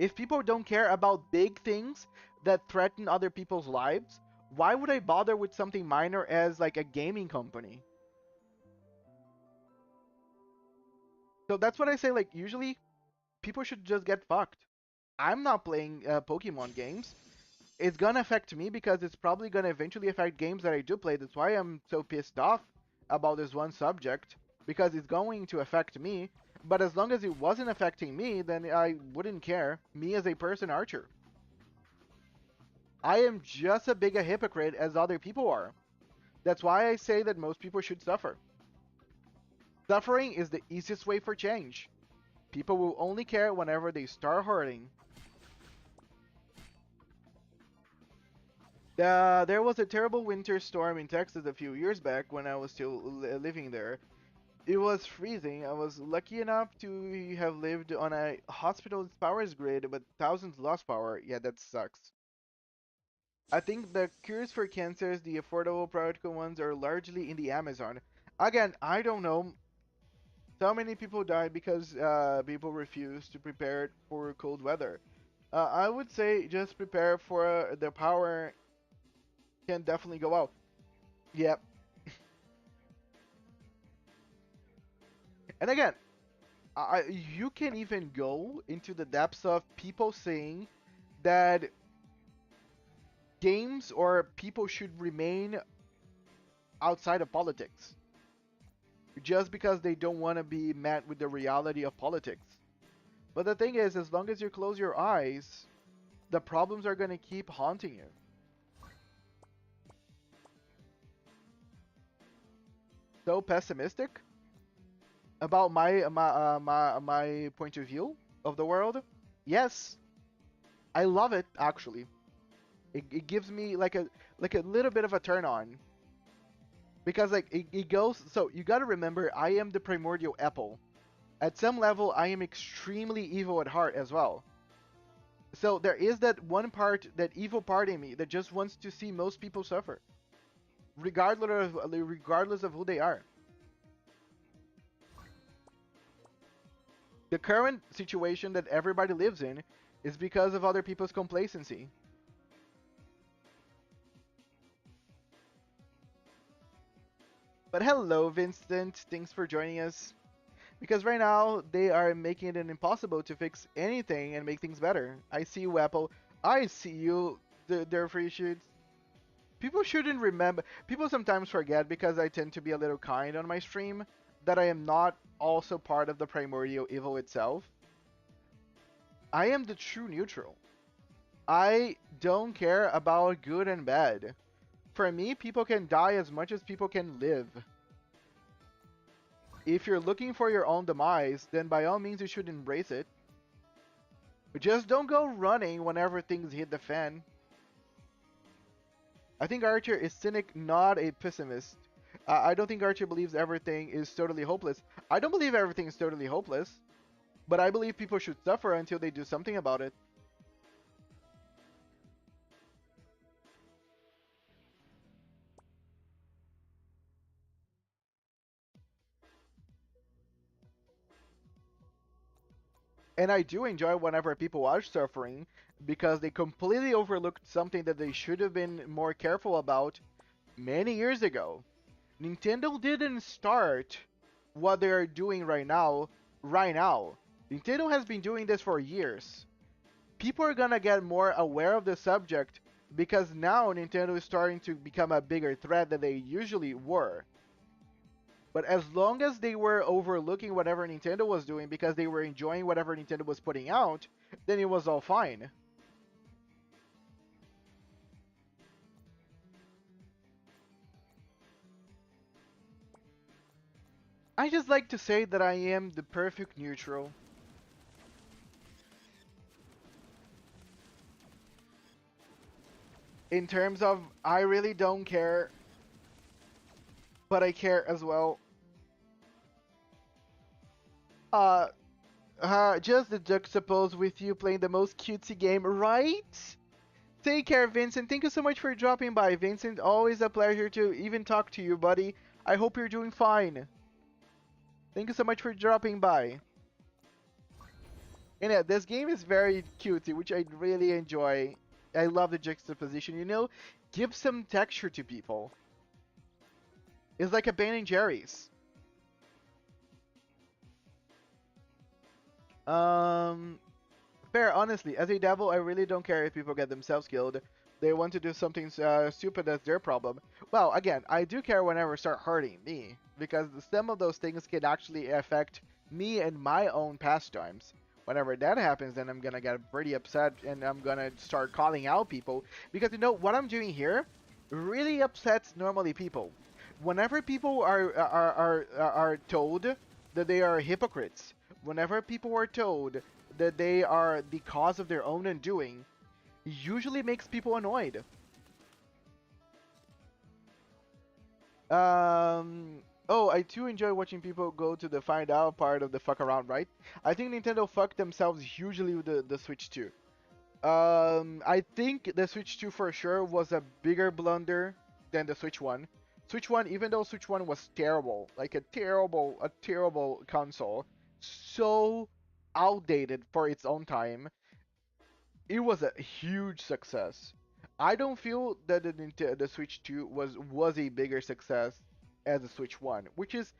If people don't care about big things that threaten other people's lives, why would I bother with something minor as like a gaming company? So that's what I say. Like usually, people should just get fucked. I'm not playing Pokemon games. It's gonna affect me because it's probably gonna eventually affect games that I do play. That's why I'm so pissed off about this one subject because it's going to affect me. But as long as it wasn't affecting me, then I wouldn't care. Me as a person, Archer. I am just as big a hypocrite as other people are. That's why I say that most people should suffer. Suffering is the easiest way for change. People will only care whenever they start hurting. There was a terrible winter storm in Texas a few years back when I was still living there. It was freezing. I was lucky enough to have lived on a hospital's power grid, but thousands lost power. Yeah, that sucks. I think the cures for cancers, the affordable practical ones, are largely in the Amazon. Again, I don't know. So many people died because people refused to prepare for cold weather. I would say just prepare for the power can definitely go out. Yep. And again, you can even go into the depths of people saying that games or people should remain outside of politics just because they don't want to be met with the reality of politics. But the thing is, as long as you close your eyes, the problems are going to keep haunting you. So pessimistic about my point of view of the world? Yes, I love it actually. It gives me like a little bit of a turn on because like it goes. So you got to remember, I am the primordial apple. At some level, I am extremely evil at heart as well. So there is that one part, that evil part in me that just wants to see most people suffer, regardless of who they are. The current situation that everybody lives in is because of other people's complacency. But hello, Vincent. Thanks for joining us. Because right now, they are making it impossible to fix anything and make things better. I see you, Apple. I see you, their free shoots. People shouldn't remember. People sometimes forget because I tend to be a little kind on my stream that I am not also part of the primordial evil itself. I am the true neutral. I don't care about good and bad. For me, people can die as much as people can live. If you're looking for your own demise, then by all means you should embrace it. Just don't go running whenever things hit the fan. I think Archer is cynic, not a pessimist. I don't think Archer believes everything is totally hopeless. I don't believe everything is totally hopeless, but I believe people should suffer until they do something about it. And I do enjoy whenever people are suffering because they completely overlooked something that they should have been more careful about many years ago. Nintendo didn't start what they're doing right now, right now. Nintendo has been doing this for years. People are gonna get more aware of the subject because now Nintendo is starting to become a bigger threat than they usually were. But as long as they were overlooking whatever Nintendo was doing because they were enjoying whatever Nintendo was putting out, then it was all fine. I just like to say that I am the perfect neutral. In terms of, I really don't care, but I care as well. Uh, just the juxtapose with you playing the most cutesy game, right? Take care, Vincent. Thank you so much for dropping by, Vincent. Always a pleasure to even talk to you, buddy. I hope you're doing fine. Thank you so much for dropping by. And yeah, this game is very cutesy, which I really enjoy. I love the juxtaposition, you know? Give some texture to people. It's like a Ben and Jerry's. Um, Fair, honestly. As a devil, I really don't care if people get themselves killed. They want to do something stupid, that's their problem. Well, again, I do care whenever start hurting me, because some of those things can actually affect me and my own pastimes. Whenever that happens, then I'm gonna get pretty upset and I'm gonna start calling out people, because you know what I'm doing here really upsets normally people. Whenever people are told that they are hypocrites, whenever people are told that they are the cause of their own undoing, usually makes people annoyed. Oh, I too enjoy watching people go to the find out part of the fuck around, right? I think Nintendo fucked themselves hugely with the Switch 2. I think the Switch 2 for sure was a bigger blunder than the Switch 1. Switch 1, even though Switch 1 was terrible, like a terrible console, so outdated for its own time, it was a huge success. I don't feel that the Switch 2 was a bigger success as the Switch 1, which is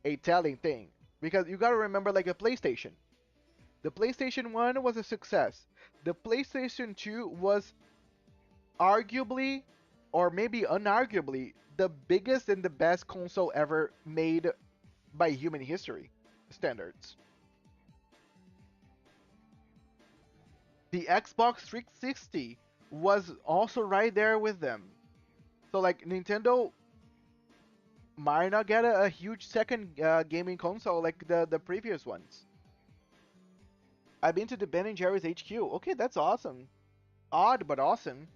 a telling thing because you got to remember like a PlayStation. The PlayStation 1 was a success. The PlayStation 2 was arguably or maybe unarguably the biggest and the best console ever made by human history standards. The Xbox 360 was also right there with them. So like Nintendo might not get a huge second gaming console like the previous ones. I've been to the Ben and Jerry's HQ. Okay, that's awesome. Odd but awesome.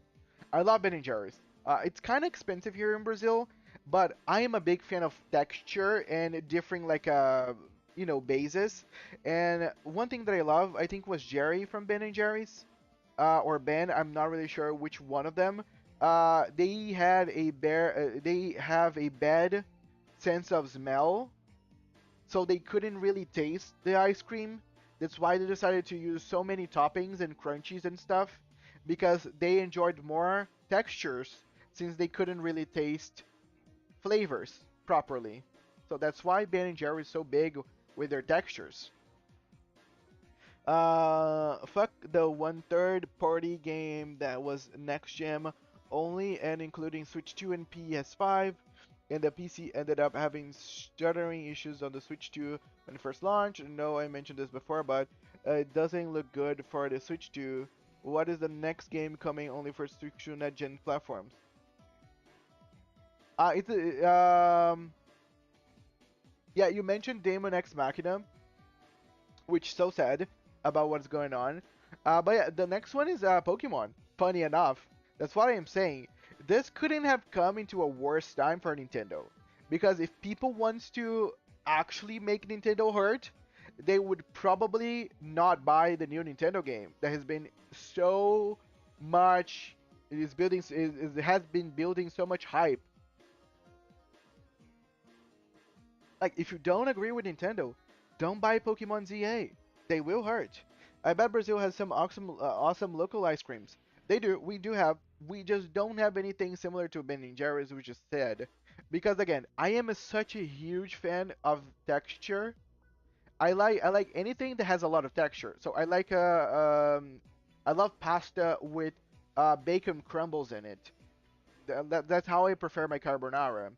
I love Ben and Jerry's. It's kind of expensive here in Brazil, but I am a big fan of texture and differing like bases. And one thing that I love, I think, was Jerry from Ben and Jerry's. or Ben. I'm not really sure which one of them. They have a bad sense of smell, so they couldn't really taste the ice cream. That's why they decided to use so many toppings and crunchies and stuff, because they enjoyed more textures since they couldn't really taste flavors properly. So that's why Ben and Jerry is so big with their textures. Fuck the one-third party game that was next gen only and including Switch 2 and PS5, and the PC ended up having stuttering issues on the Switch 2 when it first launched. No, I mentioned this before, but it doesn't look good for the Switch 2. What is the next game coming only for Switch 2 next gen platforms? It's yeah, you mentioned Daemon X Machina, which is so sad about what's going on. But yeah, the next one is Pokemon. Funny enough, that's what I am saying. This couldn't have come into a worse time for Nintendo, because if people wants to actually make Nintendo hurt, they would probably not buy the new Nintendo game that has been so much. It has been building so much hype. Like, if you don't agree with Nintendo, don't buy Pokemon ZA. They will hurt. I bet Brazil has some awesome local ice creams. They do. We do have. We just don't have anything similar to Ben and Jerry's, we just said. Because again, I am such a huge fan of texture. I like anything that has a lot of texture. So I love pasta with bacon crumbles in it. That's how I prefer my carbonara.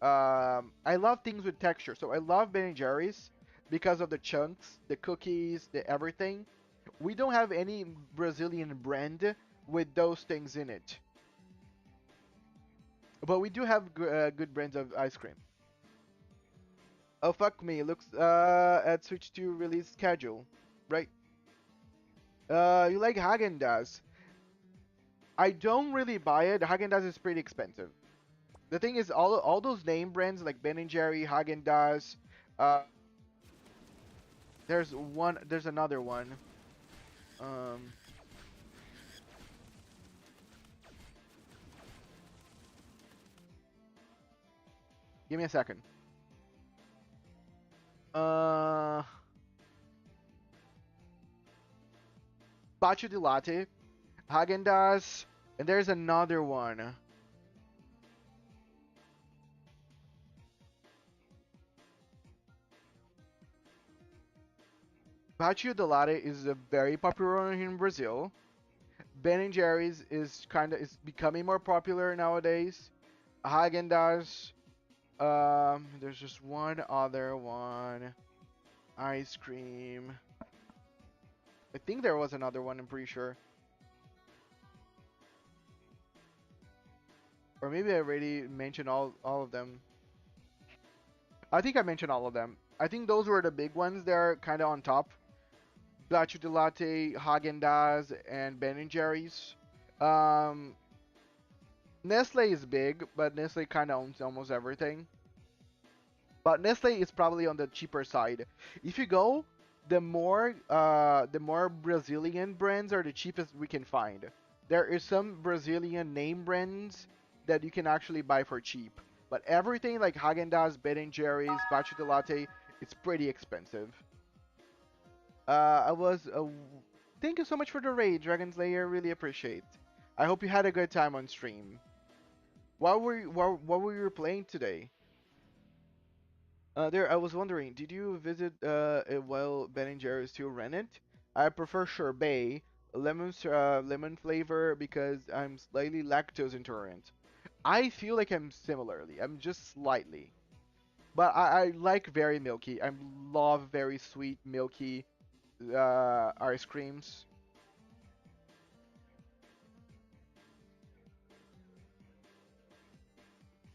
I love things with texture, so I love Ben& Jerry's because of the chunks, the cookies, the everything. We don't have any Brazilian brand with those things in it, but we do have good brands of ice cream. Oh fuck me! Looks at Switch 2 release schedule, right? You like Häagen-Dazs? I don't really buy it. Häagen-Dazs is pretty expensive. The thing is, all those name brands like Ben& Jerry, Häagen-Dazs, uh, there's another one. Um, Give me a second. Uh, Bacio di Latte, Häagen-Dazs, and there's another one. Bacio di Latte is a very popular one here in Brazil. Ben& Jerry's is becoming more popular nowadays. Häagen-Dazs, there's just one other one. Ice cream. I think there was another one, I'm pretty sure. Or maybe I already mentioned all of them. I think I mentioned all of them. I think those were the big ones. They're kind of on top. Bacio di Latte, Häagen-Dazs, and Ben& Jerry's. Um, Nestle is big, but Nestle kind of owns almost everything. But Nestle is probably on the cheaper side. If you go, the more Brazilian brands are the cheapest we can find. There is some Brazilian name brands that you can actually buy for cheap. But everything like Häagen-Dazs, Ben& Jerry's, Bacio di Latte, it's pretty expensive. I was. Thank you so much for the raid, Dragon Slayer. Really appreciate. I hope you had a good time on stream. What were you playing today? I was wondering, did you visit while Ben& Jerry's still ran it? I prefer sorbet, lemon flavor because I'm slightly lactose intolerant. I feel like I'm similarly. I'm just slightly, but I like very milky. I love very sweet, milky ice creams.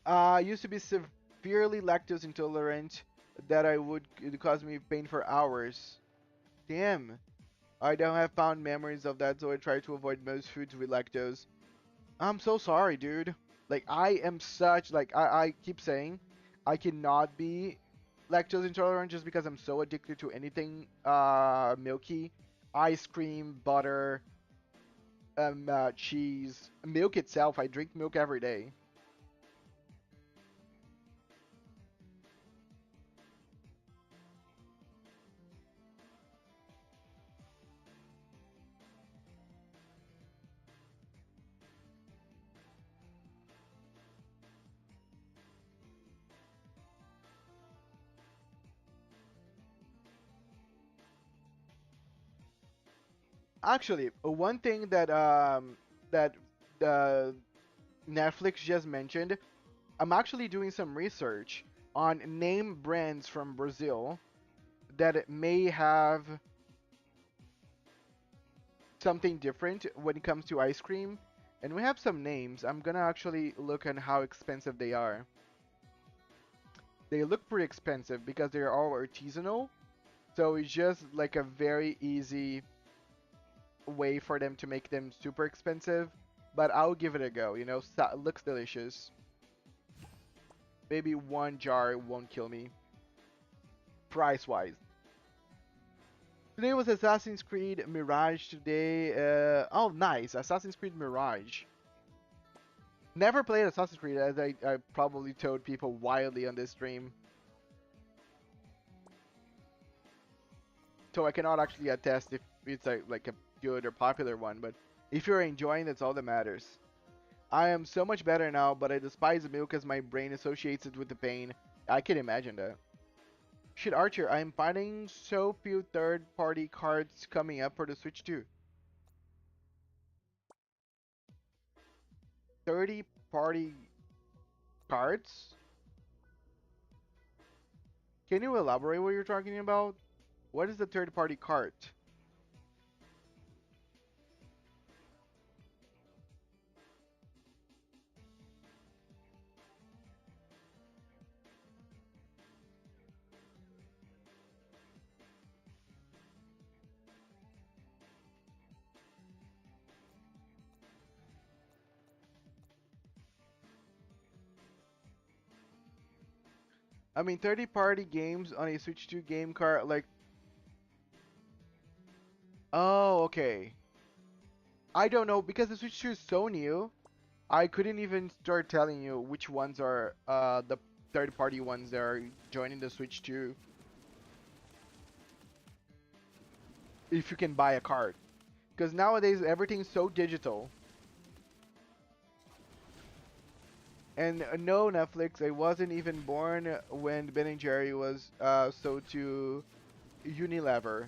I used to be severely lactose intolerant that I would it cause me pain for hours. Damn. I don't have fond memories of that, so I try to avoid most foods with lactose. I'm so sorry, dude. Like I am such like I keep saying I cannot be lactose intolerant just because I'm so addicted to anything milky, ice cream, butter. cheese, milk itself. I drink milk every day. Actually, one thing that uh, Netflix just mentioned, I'm actually doing some research on name brands from Brazil that may have something different when it comes to ice cream. And we have some names. I'm gonna actually look at how expensive they are. They look pretty expensive because they're all artisanal. So it's just like a very easy way for them to make them super expensive. But I'll give it a go. You know, looks delicious. Maybe one jar won't kill me. Price wise. Today was Assassin's Creed Mirage. Today, oh nice, Assassin's Creed Mirage. Never played Assassin's Creed, as I probably told people wildly on this stream. So I cannot actually attest if it's like a good or popular one, but if you're enjoying, that's all that matters. I am so much better now, but I despise milk as my brain associates it with the pain. I can imagine that. Shit, Archer, I'm finding so few third-party cards coming up for the Switch 2. 30-party cards? Can you elaborate what you're talking about? What is the third-party card? I mean, 30-party games on a Switch 2 game card, like... Oh, okay. I don't know, because the Switch 2 is so new, I couldn't even start telling you which ones are the third-party ones that are joining the Switch 2 if you can buy a card. Because nowadays, everything's so digital. And no, Netflix, I wasn't even born when Ben and Jerry was sold to Unilever.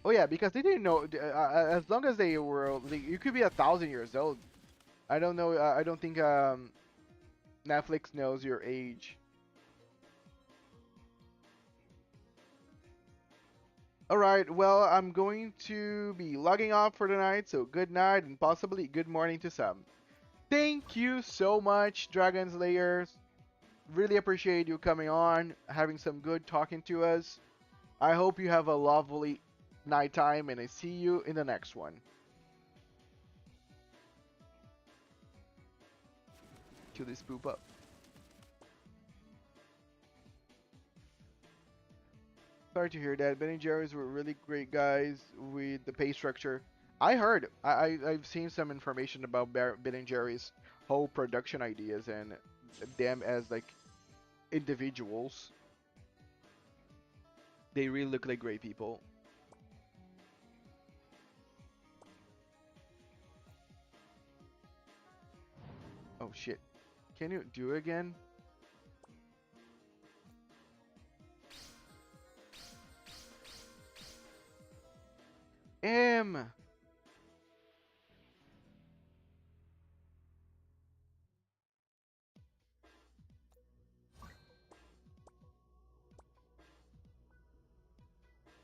Oh yeah, because they didn't know. As long as they were, like, you could be 1,000 years old. I don't know. I don't think Netflix knows your age. All right. Well, I'm going to be logging off for the night. So good night and possibly good morning to some. Thank you so much, Dragon Slayers. Really appreciate you coming on, having some good talking to us. I hope you have a lovely nighttime, and I see you in the next one. Till this poop up. Sorry to hear that. Ben and Jerry's were really great guys with the pay structure. I heard. I've seen some information about Ben and Jerry's whole production ideas and them as like individuals. They really look like great people. Oh shit. Can you do it again? M.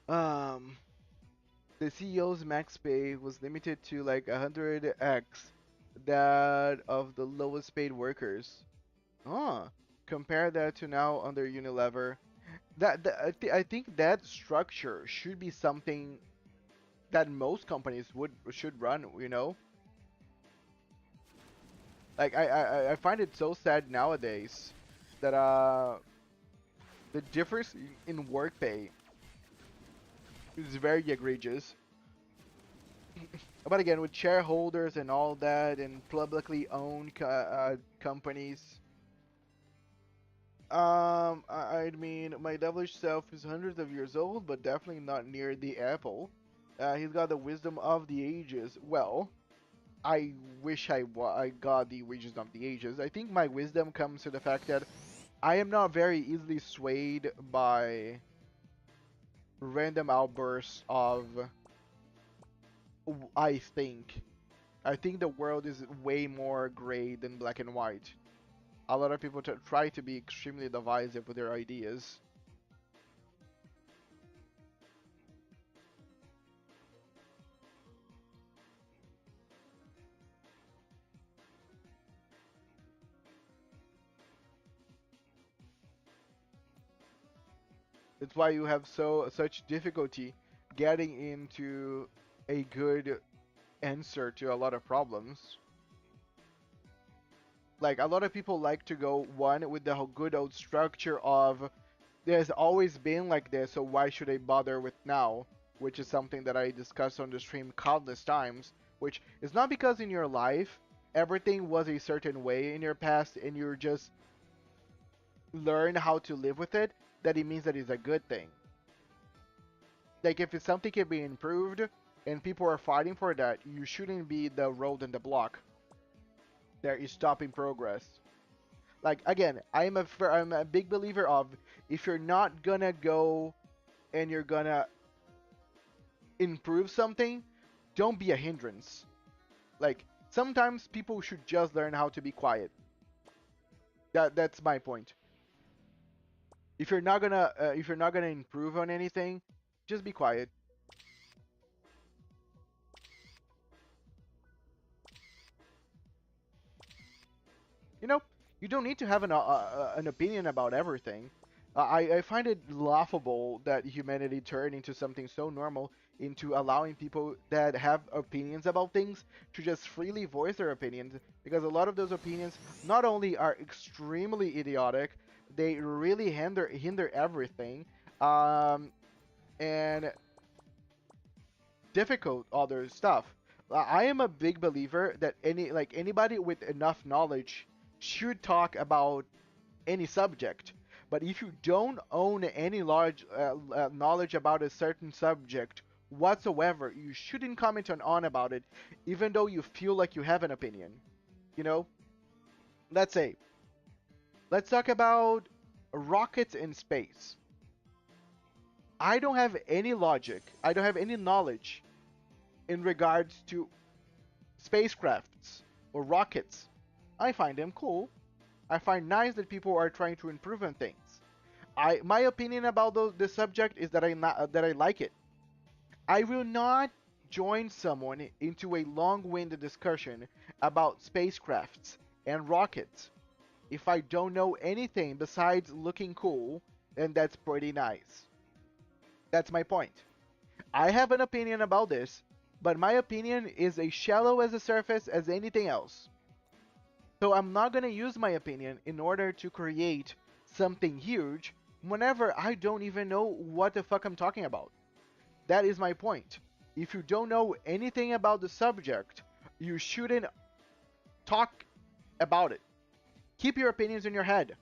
Um, the CEO's max pay was limited to like 100x that of the lowest paid workers. Oh, compare that to now under Unilever. I think that structure should be something that most companies should run. You know, like I find it so sad nowadays that the difference in work pay is very egregious. But again, with shareholders and all that, and publicly owned companies, I mean, my devilish self is hundreds of years old, but definitely not near the apple. He's got the wisdom of the ages. Well, I wish I got the wisdom of the ages. I think my wisdom comes to the fact that I am not very easily swayed by random outbursts of I think. I think the world is way more gray than black and white. A lot of people try to be extremely divisive with their ideas. That's why you have such difficulty getting into a good answer to a lot of problems. Like a lot of people like to go one with the good old structure of there's always been like this, so why should I bother with now? Which is something that I discussed on the stream countless times, which is not because in your life everything was a certain way in your past and you're just learn how to live with it, that it means that it's a good thing. Like if it's something can be improved and people are fighting for that, you shouldn't be the road in the block that is stopping progress. Like again, I'm a big believer of if you're not gonna go and you're gonna improve something, don't be a hindrance. Like sometimes people should just learn how to be quiet. That's my point. If you're not gonna improve on anything, just be quiet. You know, you don't need to have an opinion about everything. I find it laughable that humanity turned into something so normal into allowing people that have opinions about things to just freely voice their opinions because a lot of those opinions not only are extremely idiotic, they really hinder everything, um, and difficult other stuff. I am a big believer that anybody with enough knowledge should talk about any subject. But if you don't own any large knowledge about a certain subject whatsoever, you shouldn't comment on about it, even though you feel like you have an opinion. You know, let's say, let's talk about rockets in space. I don't have any logic. I don't have any knowledge in regards to spacecrafts or rockets. I find them cool. I find nice that people are trying to improve on things. My opinion about this subject is that I like it. I will not join someone into a long-winded discussion about spacecrafts and rockets if I don't know anything besides looking cool, and that's pretty nice. That's my point. I have an opinion about this, but my opinion is as shallow as the surface as anything else. So I'm not going to use my opinion in order to create something huge whenever I don't even know what the fuck I'm talking about. That is my point. If you don't know anything about the subject, you shouldn't talk about it. Keep your opinions in your head.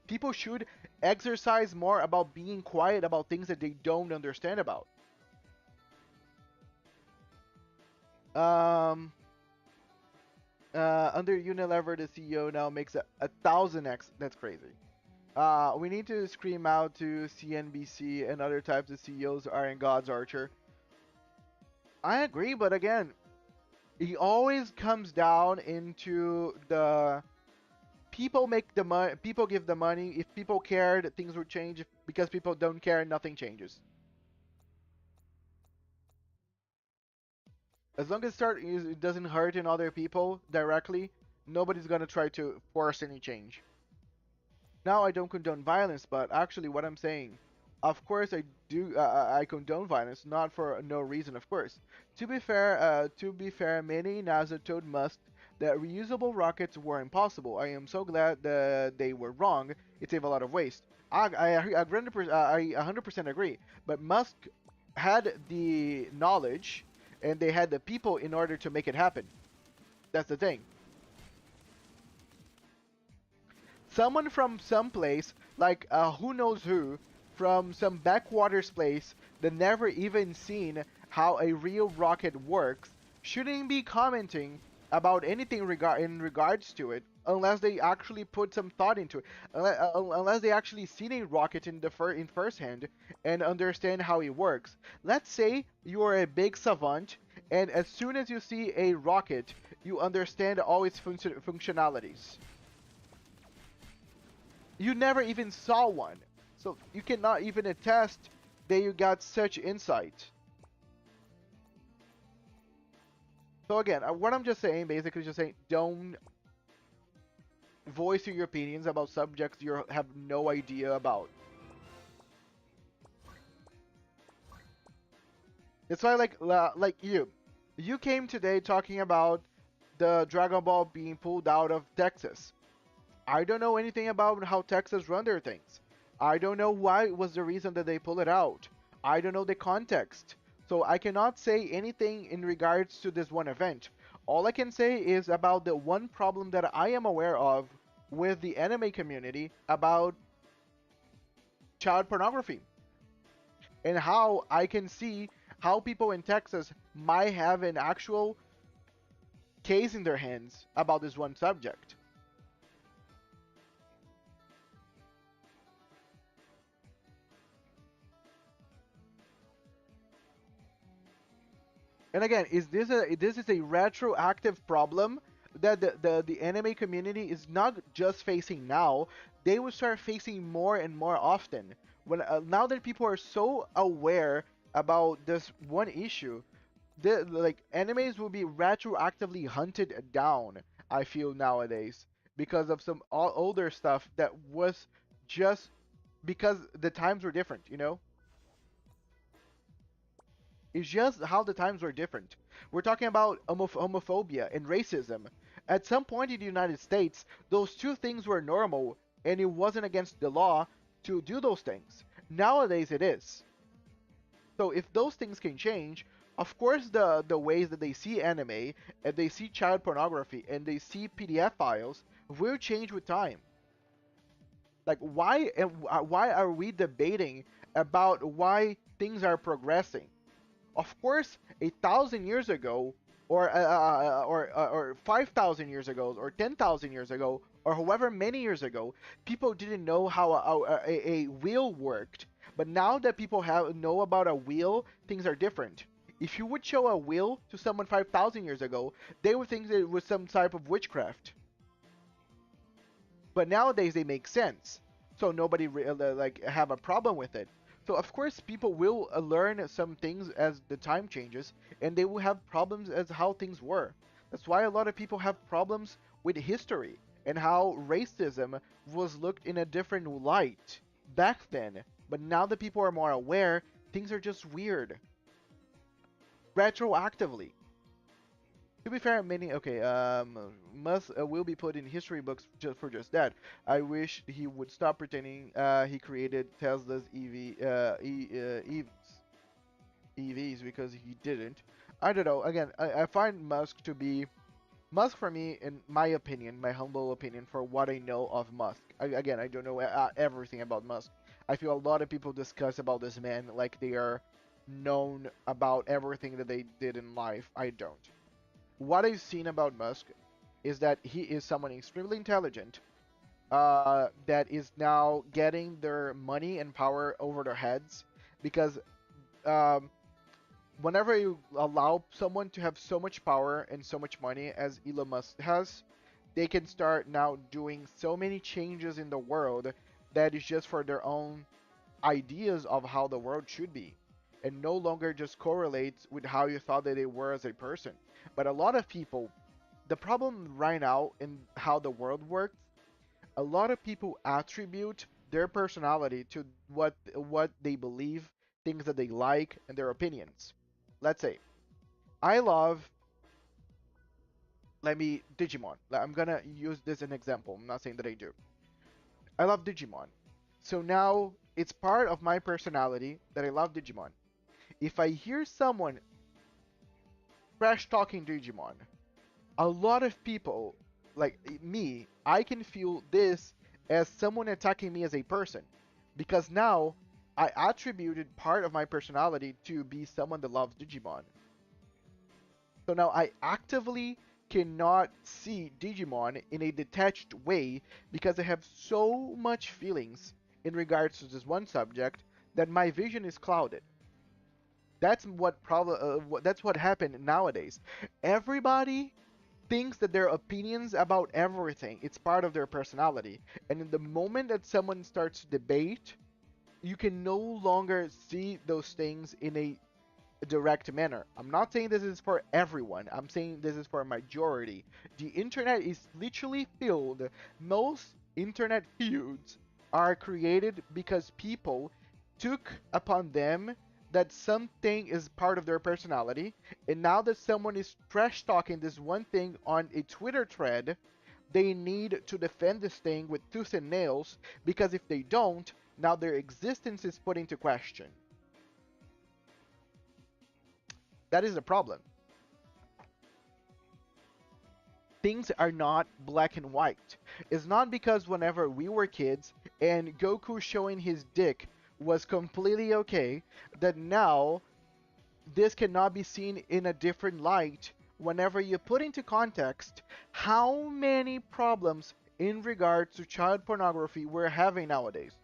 People should exercise more about being quiet about things that they don't understand about. Um, under Unilever, the CEO now makes a thousand X. That's crazy. We need to scream out to CNBC and other types of CEOs are in God's Archer. I agree, but again, he always comes down into the people make the money, people give the money. If people cared, things would change. Because people don't care, nothing changes. As long as it doesn't hurt in other people directly, nobody's gonna try to force any change. Now I don't condone violence, but actually what I'm saying, of course I do. I condone violence, not for no reason, of course. To be fair, many NASA told Musk that reusable rockets were impossible. I am so glad that they were wrong. It saved a lot of waste. I 100% agree. But Musk had the knowledge and they had the people in order to make it happen. That's the thing. Someone from some place, like who knows who, from some backwaters place that never even seen how a real rocket works, shouldn't be commenting about anything in regards to it unless they actually put some thought into it, unless they actually seen a rocket in first hand and understand how it works. Let's say you are a big savant, and as soon as you see a rocket, you understand all its functionalities. You never even saw one, so you cannot even attest that you got such insight. So again, what I'm just saying, basically just saying, don't voice your opinions about subjects you have no idea about. It's why, like you came today talking about the Dragon Ball being pulled out of Texas. I don't know anything about how Texas run their things. I don't know why was the reason that they pull it out. I don't know the context. So I cannot say anything in regards to this one event. All I can say is about the one problem that I am aware of with the anime community about child pornography and how I can see how people in Texas might have an actual case in their hands about this one subject. And again, this is a retroactive problem that the anime community is not just facing now. They will start facing more and more often. When now that people are so aware about this one issue, like animes will be retroactively hunted down. I feel nowadays because of some older stuff that was just because the times were different. You know. It's just how the times were different. We're talking about homophobia and racism. At some point in the United States, those two things were normal, and it wasn't against the law to do those things. Nowadays, it is. So if those things can change, of course, the ways that they see anime and they see child pornography and they see PDF files will change with time. Like why are we debating about why things are progressing? Of course, 1,000 years ago, or 5,000 years ago, or 10,000 years ago, or however many years ago, people didn't know how a wheel worked. But now that people know about a wheel, things are different. If you would show a wheel to someone 5,000 years ago, they would think that it was some type of witchcraft. But nowadays they make sense, so nobody like have a problem with it. So of course people will learn some things as the time changes, and they will have problems as how things were. That's why a lot of people have problems with history and how racism was looked in a different light back then. But now that people are more aware, things are just weird retroactively. To be fair, many must will be put in history books just for just that. I wish he would stop pretending he created Tesla's EVs because he didn't. I don't know. Again, I find Musk for me, in my opinion, my humble opinion, for what I know of Musk. Again, I don't know everything about Musk. I feel a lot of people discuss about this man like they are known about everything that they did in life. I don't. What I've seen about Musk is that he is someone extremely intelligent, that is now getting their money and power over their heads because um, whenever you allow someone to have so much power and so much money as Elon Musk has, they can start now doing so many changes in the world that is just for their own ideas of how the world should be and no longer just correlates with how you thought that they were as a person. But a lot of people, the problem right now in how the world works, a lot of people attribute their personality to what they believe, things that they like, and their opinions. Let's say I love, let me Digimon. I'm gonna use this as an example. I'm not saying that I do. I love Digimon. So now it's part of my personality that I love Digimon. If I hear someone trash talking Digimon, a lot of people, like me, I can feel this as someone attacking me as a person. Because now I attributed part of my personality to be someone that loves Digimon. So now I actively cannot see Digimon in a detached way because I have so much feelings in regards to this one subject that my vision is clouded. That's what happened nowadays. Everybody thinks that their opinions about everything, it's part of their personality. And in the moment that someone starts to debate, you can no longer see those things in a direct manner. I'm not saying this is for everyone. I'm saying this is for a majority. The internet is literally filled. Most internet feuds are created because people took upon them that something is part of their personality, and now that someone is trash talking this one thing on a Twitter thread, they need to defend this thing with tooth and nails because if they don't, now their existence is put into question. That is a problem. Things are not black and white. It's not because whenever we were kids and Goku showing his dick was completely okay that now this cannot be seen in a different light whenever you put into context how many problems in regards to child pornography we're having nowadays.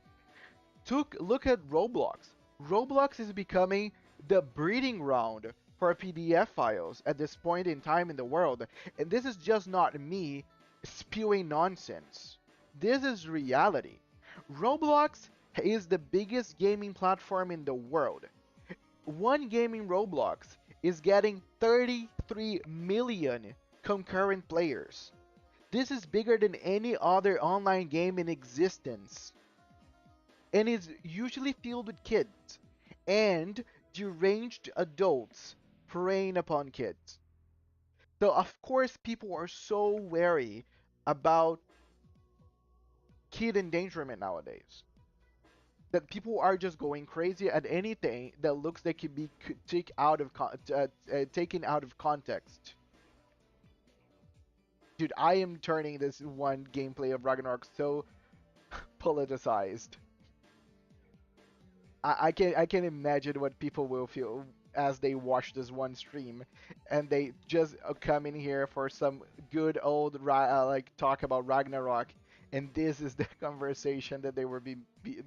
Look at Roblox. Roblox is becoming the breeding ground for PDF files at this point in time in the world. And this is just not me spewing nonsense. This is reality. Roblox is the biggest gaming platform in the world. One game in Roblox is getting 33 million concurrent players. This is bigger than any other online game in existence and is usually filled with kids and deranged adults preying upon kids. So, of course, people are so wary about kid endangerment nowadays that people are just going crazy at anything that looks like it be taken out of context. Dude, I am turning this one gameplay of Ragnarok so politicized. I can imagine what people will feel as they watch this one stream, and they just come in here for some good old like talk about Ragnarok, and this is the conversation that they will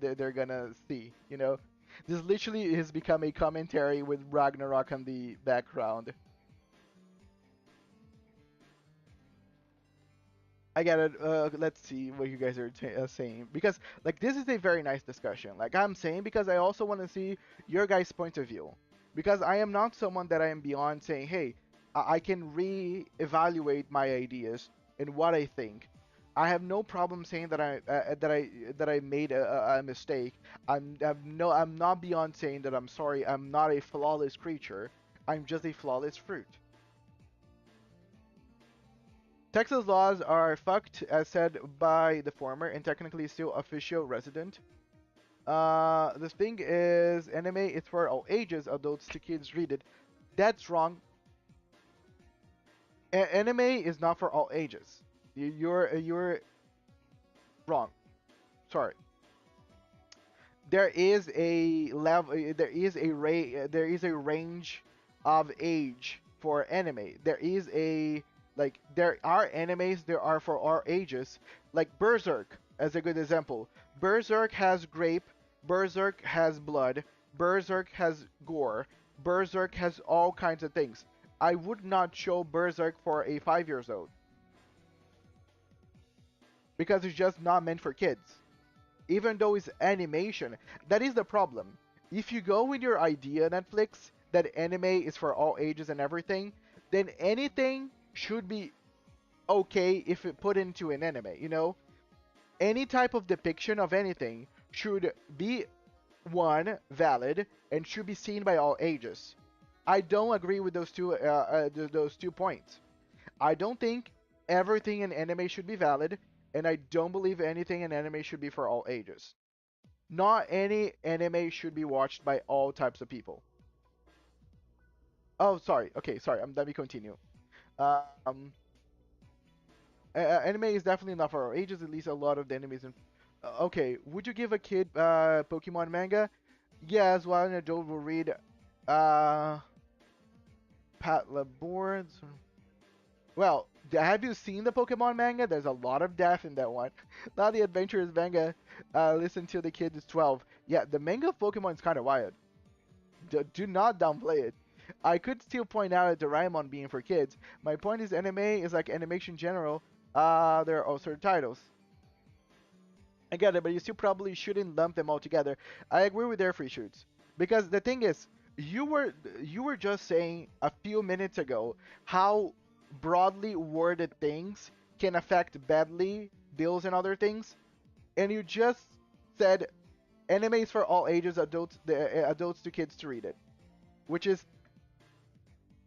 they're gonna see. This literally has become a commentary with Ragnarok on the background. I get it. Let's see what you guys are saying because like this is a very nice discussion. Like I'm saying because I also want to see your guys' point of view because I am not someone that I am beyond saying, hey, I can re-evaluate my ideas and what I think. I have no problem saying that I made a mistake. I'm not beyond saying that I'm sorry. I'm not a flawless creature. I'm just a flawless fruit. Texas laws are fucked, as said by the former and technically still official resident. The thing is, anime is for all ages, adults to kids read it. That's wrong. Anime is not for all ages. You're wrong. Sorry. There is a level. There is a range of age for anime. There are animes there are for all ages, like Berserk as a good example. Berserk has grape, Berserk has blood, Berserk has gore, Berserk has all kinds of things. I would not show Berserk for a 5 years old because it's just not meant for kids. Even though it's animation, that is the problem. If you go with your idea, Netflix, that anime is for all ages and everything, then anything should be okay if it put into an anime. Any type of depiction of anything should be one valid and should be seen by all ages. I don't agree with those two points. I don't think everything in anime should be valid, and I don't believe anything in anime should be for all ages. Not any anime should be watched by all types of people. Oh, sorry. Okay, sorry. Let me continue. Um, anime is definitely not for our ages. At least a lot of the animes. Okay, would you give a kid Pokemon manga? Yes, while an adult will read uh, Pat Labor's. Well, have you seen the Pokemon manga? There's a lot of death in that one. Not the adventurous manga. Listen till the kid is 12. Yeah, the manga of Pokemon is kind of wild. Do not downplay it. I could still point out at Doraemon being for kids. My point is anime is like animation in general. There are also titles. I get it, but you still probably shouldn't lump them all together. I agree with their free shoots. Because the thing is, you were you were just saying a few minutes ago how broadly worded things can affect badly bills and other things, and you just said animes for all ages, adults to kids to read it, which is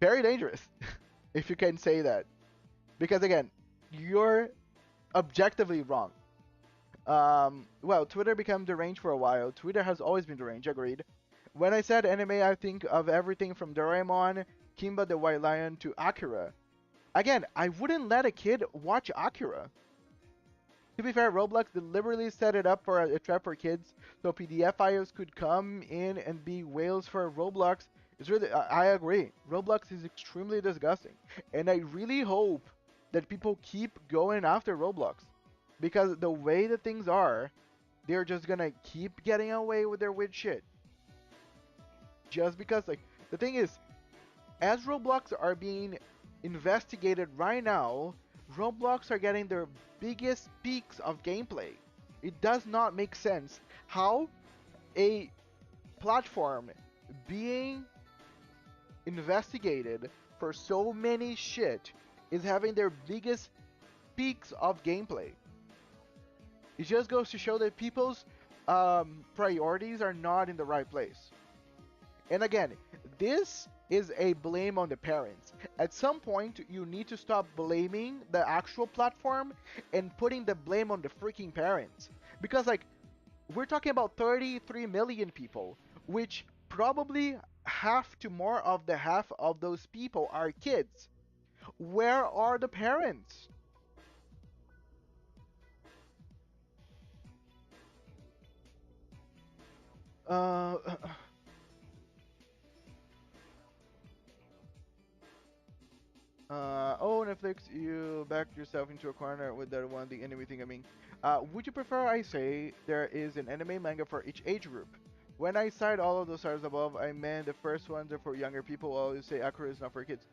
very dangerous, if you can say that. Because again, you're objectively wrong. Well, Twitter became deranged for a while. Twitter has always been deranged, agreed. When I said anime, I think of everything from Doraemon, Kimba the White Lion to Akira. Again, I wouldn't let a kid watch Akira. To be fair, Roblox deliberately set it up for a trap for kids, so PDF files could come in and be whales for Roblox. It's really, I agree. Roblox is extremely disgusting, and I really hope that people keep going after Roblox, because the way that things are, they're just gonna keep getting away with their weird shit. Just because, like, the thing is, as Roblox are being investigated right now, Roblox are getting their biggest peaks of gameplay. It does not make sense how a platform being investigated for so many shit is having their biggest peaks of gameplay. It just goes to show that people's priorities are not in the right place. And again, this is a blame on the parents. At some point, you need to stop blaming the actual platform and putting the blame on the freaking parents. Because, like, we're talking about 33 million people, which probably half to more of the half of those people are kids. Where are the parents? Uh, oh, Netflix, you backed yourself into a corner with that one, the anime thing. I mean, would you prefer I say there is an anime manga for each age group? When I cite all of those stars above, I meant the first ones are for younger people. I always say Akira is not for kids.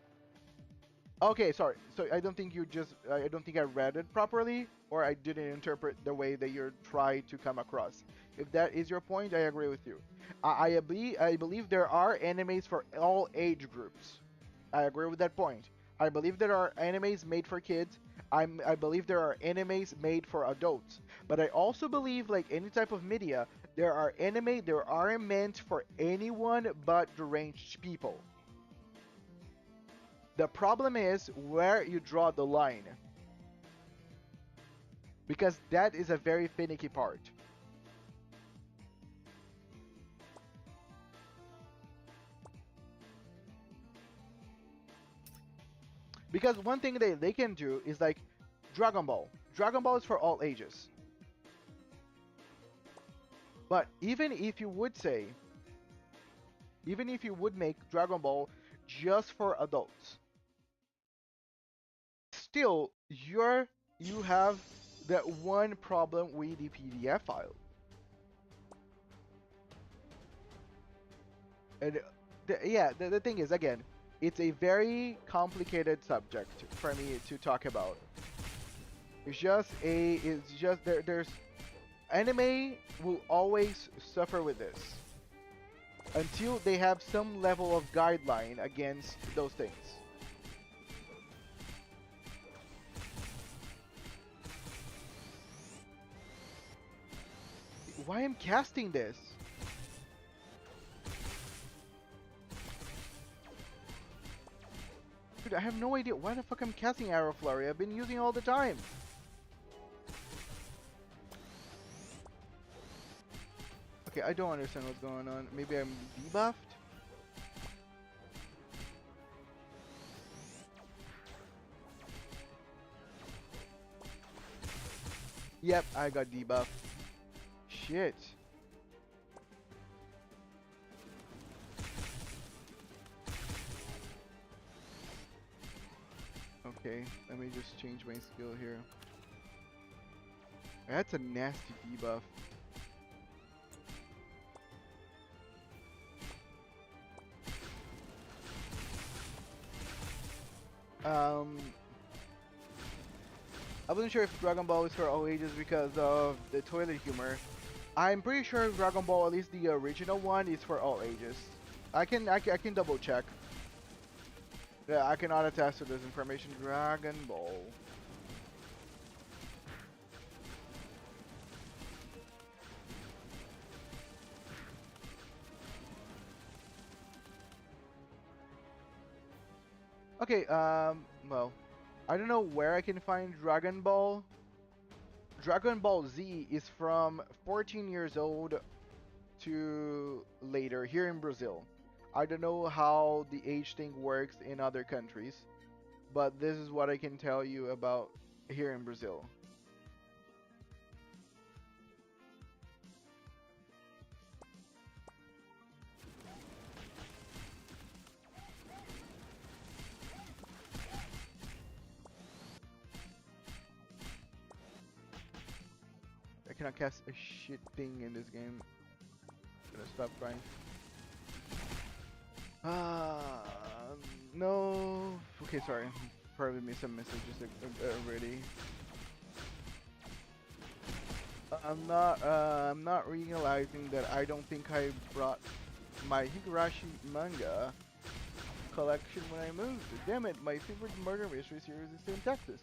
Okay, sorry. So I don't think you just, I don't think I read it properly, or I didn't interpret the way that you're trying to come across. If that is your point, I agree with you. I believe there are animes for all age groups. I agree with that point. I believe there are animes made for kids. I believe there are animes made for adults. But I also believe, like any type of media, there are meant for anyone but deranged people. The problem is where you draw the line, because that is a very finicky part. Because one thing they can do is like Dragon Ball. Dragon Ball is for all ages. But even if you would make Dragon Ball just for adults, still you have that one problem with the PDF file. And the thing is, again, it's a very complicated subject for me to talk about. It's just there's anime will always suffer with this until they have some level of guideline against those things. Why am casting this? Dude, I have no idea why the fuck I'm casting Arrow Flurry. I've been using it all the time. Okay, I don't understand what's going on. Maybe I'm debuffed? Yep, I got debuff. Shit. Okay, let me just change my skill here. That's a nasty debuff. Um, I wasn't sure if Dragon Ball is for all ages because of the toilet humor. I'm pretty sure Dragon Ball, at least the original one, is for all ages. I can double check. Yeah, I cannot attest to this information. Dragon Ball. Okay, well, I don't know where I can find Dragon Ball. Dragon Ball Z is from 14 years old to later here in Brazil. I don't know how the age thing works in other countries, but this is what I can tell you about here in Brazil. I cannot cast a shit thing in this game. I'm gonna stop trying. Ah, no. Okay, sorry. Probably missed some messages already. I'm not realizing that I don't think I brought my Higurashi manga collection when I moved. Damn it, my favorite murder mystery series is still in Texas.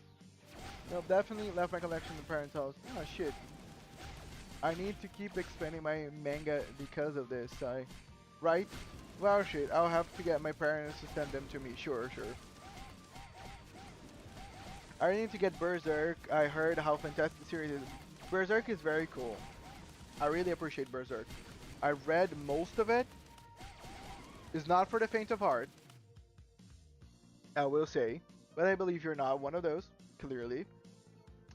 No, definitely left my collection in the parents' house. Oh shit. I need to keep expanding my manga because of this, right? Well shit, I'll have to get my parents to send them to me. Sure, sure. I need to get Berserk. I heard how fantastic the series is. Berserk is very cool. I really appreciate Berserk. I read most of it. It's not for the faint of heart, I will say. But I believe you're not one of those, clearly.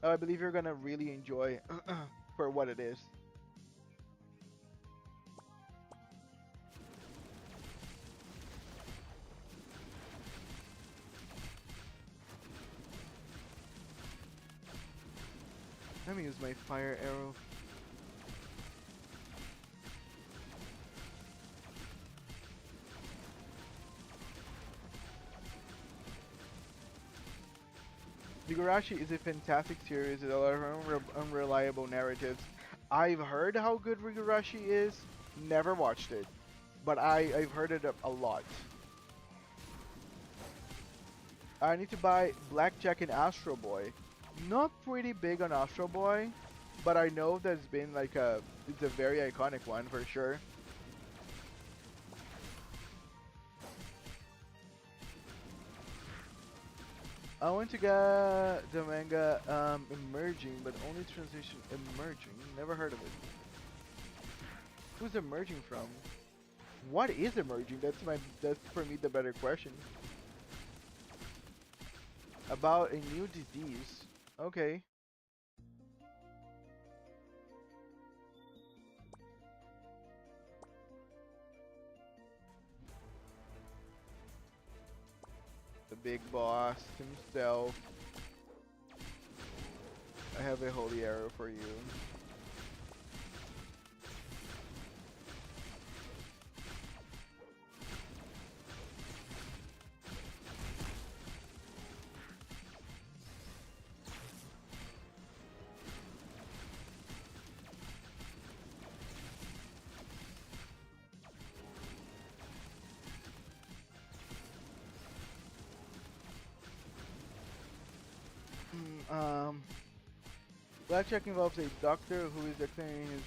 I believe you're gonna really enjoy for what it is. Let me use my fire arrow. Higurashi is a fantastic series with a lot of unreliable narratives. I've heard how good Higurashi is, never watched it, but I've heard it a lot. I need to buy Blackjack and Astro Boy. Not pretty big on Astro Boy, but I know that it's been like it's a very iconic one for sure. I want to get the manga Emerging, but only translation Emerging. Never heard of it. Who's emerging from? What is emerging? That's for me the better question. About a new disease. Okay. The big boss himself. I have a holy arrow for you. Blackjack involves a doctor who is declaring his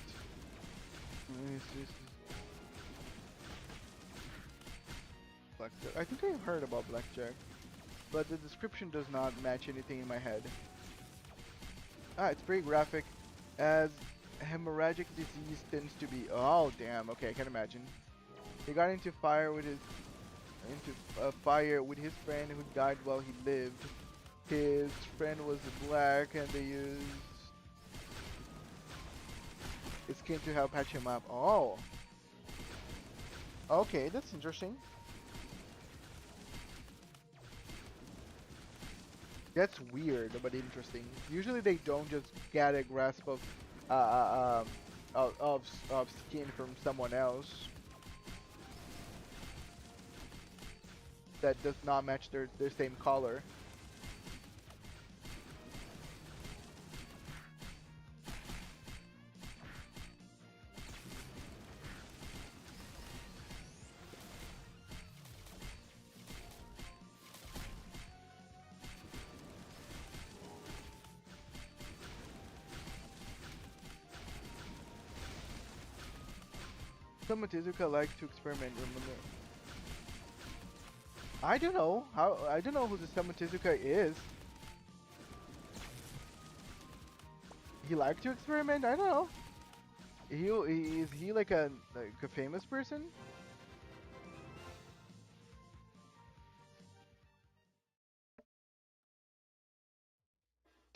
Blackjack. I think I've heard about Blackjack, but the description does not match anything in my head. Ah, it's pretty graphic, as hemorrhagic disease tends to be. Oh damn. Okay, I can imagine. He got into fire with his friend who died while he lived. His friend was black, and they used skin to help patch him up. Oh, okay, that's interesting. That's weird but interesting. Usually they don't just get a grasp of uh, uh, of skin from someone else that does not match their same color. Some Tezuka like to experiment. Remember, I don't know how. I don't know who the Summon Tezuka is. He like to experiment. I don't know. Is he like a famous person?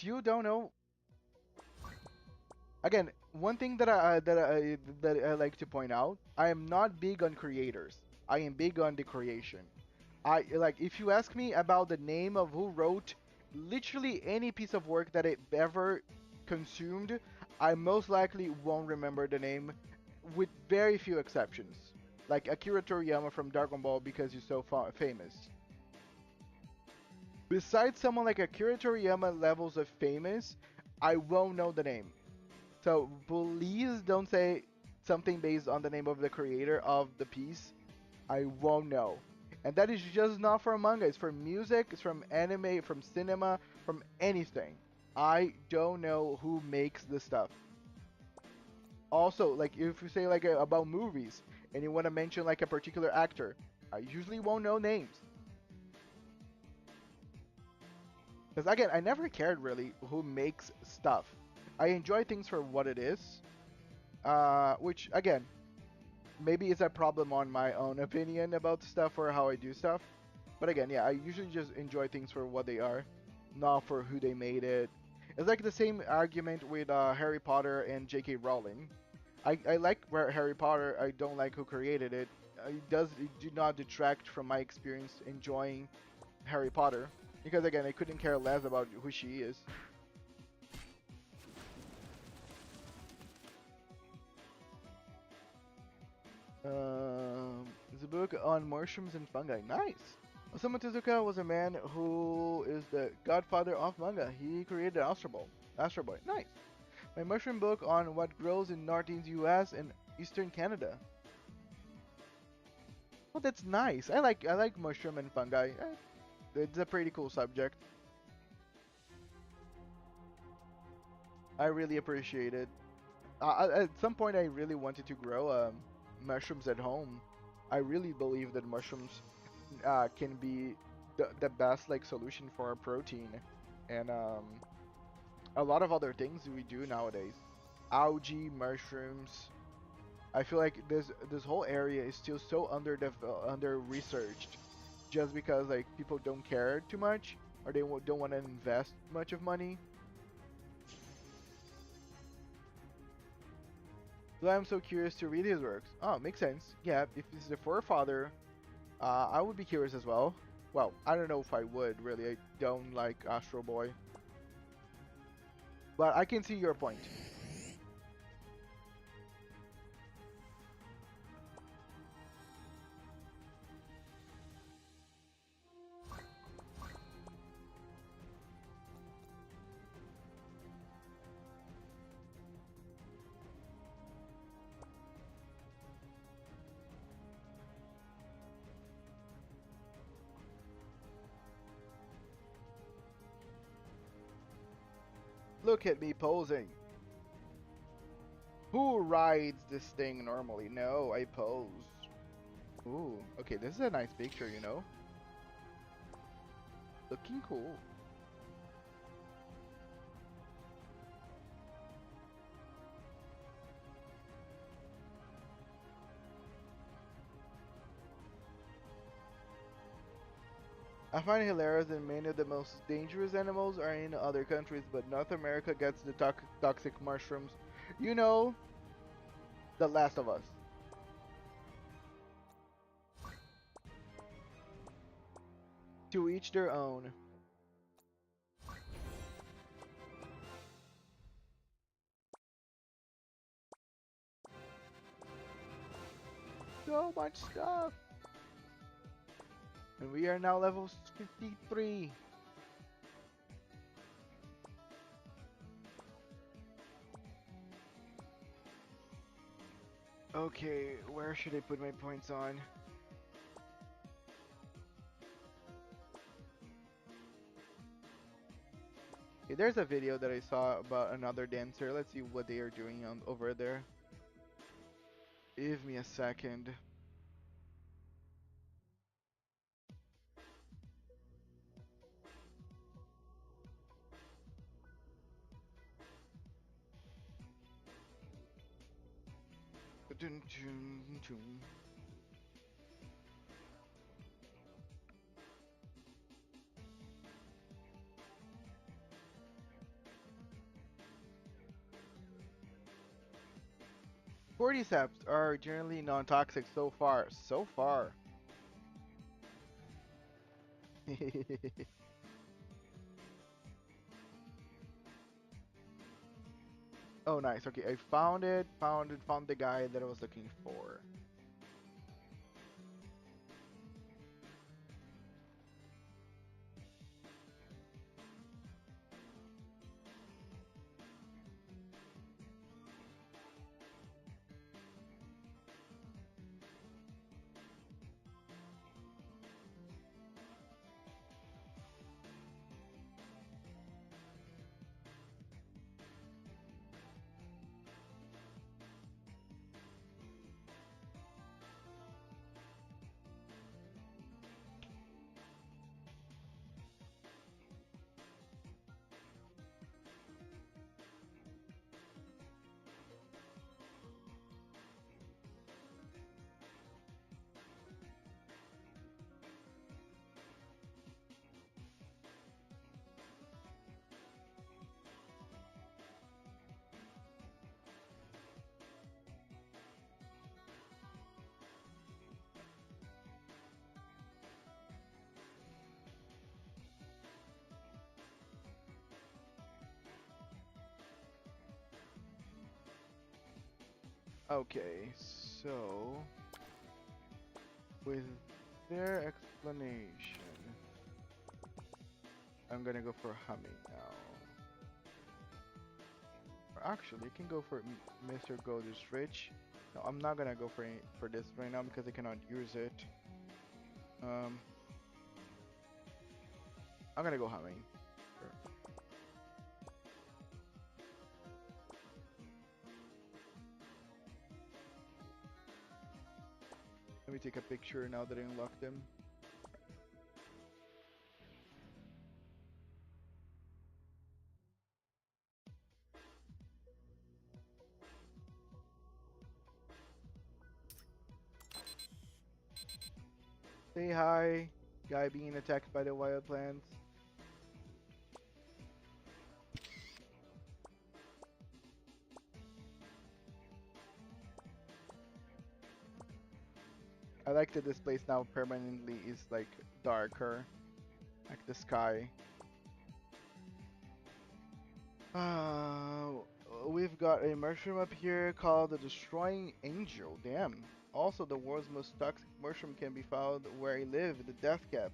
You don't know. Again, one thing that I like to point out, I am not big on creators. I am big on the creation. I like if you ask me about the name of who wrote literally any piece of work that I ever consumed, I most likely won't remember the name, with very few exceptions. Like Akira Toriyama from Dragon Ball because he's so famous. Besides someone like Akira Toriyama levels of famous, I won't know the name. So please don't say something based on the name of the creator of the piece. I won't know. And that is just not for manga, it's for music, it's from anime, from cinema, from anything. I don't know who makes the stuff. Also, like if you say like about movies and you want to mention like a particular actor, I usually won't know names. Because again, I never cared really who makes stuff. I enjoy things for what it is, which again, maybe it's a problem on my own opinion about stuff or how I do stuff. But again, yeah, I usually just enjoy things for what they are, not for who they made it. It's like the same argument with Harry Potter and J.K. Rowling. I like Harry Potter. I don't like who created it. It do not detract from my experience enjoying Harry Potter because again, I couldn't care less about who she is. It's a book on mushrooms and fungi. Nice. Osamu Tezuka was a man who is the godfather of manga. He created Astro Boy. Astro Boy. Nice. My mushroom book on what grows in northeast U.S. and eastern Canada. Well, that's nice. I like mushroom and fungi. It's a pretty cool subject. I really appreciate it. At some point, I really wanted to grow mushrooms at home. I really believe that mushrooms can be the best like solution for protein and a lot of other things we do nowadays. Algae, mushrooms. I feel like this whole area is still so under researched, just because like people don't care too much or they don't want to invest much of money. So I'm so curious to read his works. Oh, makes sense. Yeah, if he's the forefather, I would be curious as well. Well, I don't know if I would really. I don't like Astro Boy, but I can see your point. Look at me posing. Who rides this thing normally? No, I pose. Ooh, okay, this is a nice picture, you know? Looking cool. I find it hilarious that many of the most dangerous animals are in other countries, but North America gets the toxic mushrooms. You know, The Last of Us. To each their own. So much stuff. And we are now level 53. Okay, where should I put my points on? Okay, there's a video that I saw about another dancer. Let's see what they are doing on over there. Give me a second. Dun, dun, dun. 40 are generally non-toxic so far. So far. Oh, nice. Okay, I found it. Found the guy that I was looking for. Okay, so with their explanation, I'm gonna go for humming now. Or actually, I can go for Mr. Gold is Rich. No, I'm not gonna go for this right now because I cannot use it. Um, I'm gonna go humming. Sure. Let me take a picture now that I unlocked them. Say hi, guy being attacked by the wild plants. I like that this place now permanently is like darker, like the sky. Uh, we've got a mushroom up here called the Destroying Angel. Damn. Also, the world's most toxic mushroom can be found where I live, the Death Cap.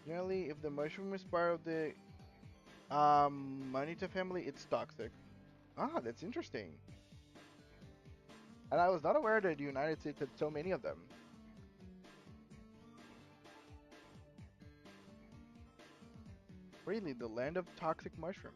Generally, if the mushroom is part of the Manita family, it's toxic. Ah, that's interesting. And I was not aware that the United States had so many of them. Really, the land of toxic mushrooms.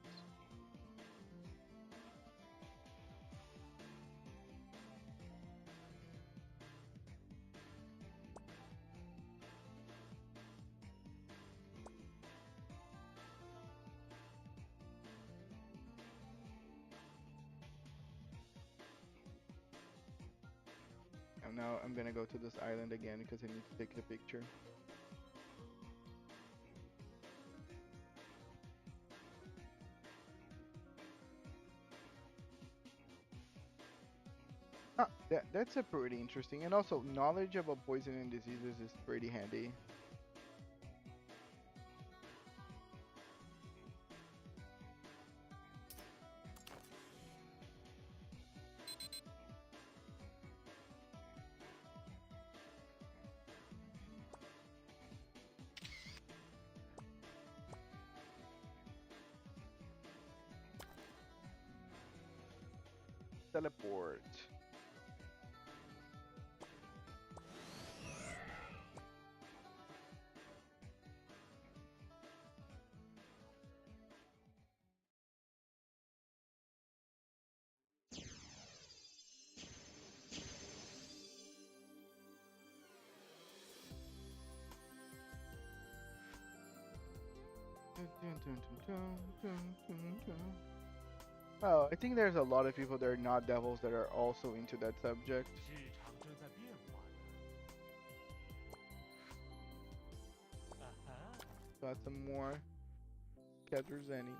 And now I'm gonna go to this island again because I need to take the picture. Ah, That's a pretty interesting, and also knowledge about poison and diseases is pretty handy. Teleport. Dun, dun, dun, dun, dun, dun, dun. Oh, I think there's a lot of people that are not devils that are also into that subject. 日常正在变化呢。啊哈，Got some more Kedrzeni.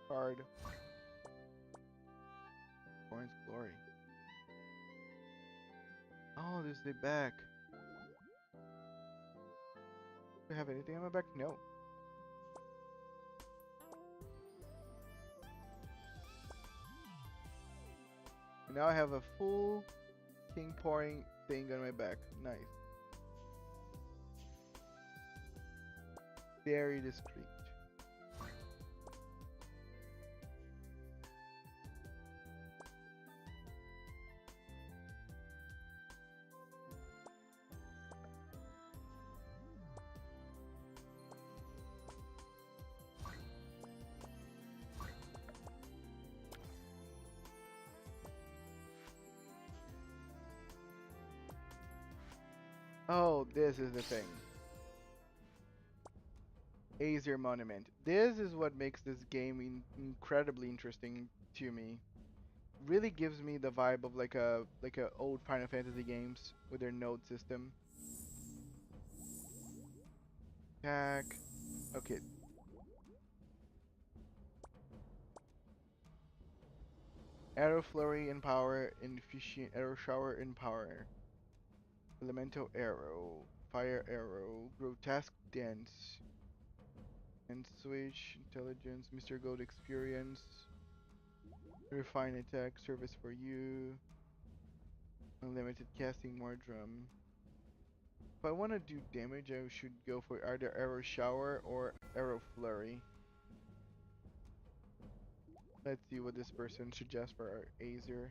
Card. Coin's Glory. Oh, this is the back. Do I have anything on my back? No. Now I have a full king pouring thing on my back. Nice. Very discreet. Oh, this is the thing. Aesir Monument. This is what makes this game incredibly interesting to me. Really gives me the vibe of like a old Final Fantasy games with their node system. Attack. Okay. Arrow Flurry in power, Efficient Arrow Shower in power. Elemental Arrow, Fire Arrow, Grotesque Dance, and Switch, Intelligence, Mr. Gold Experience, Refine Attack, Service for You, Unlimited Casting, more Drum. If I want to do damage, I should go for either Arrow Shower or Arrow Flurry. Let's see what this person suggests for our Aesir.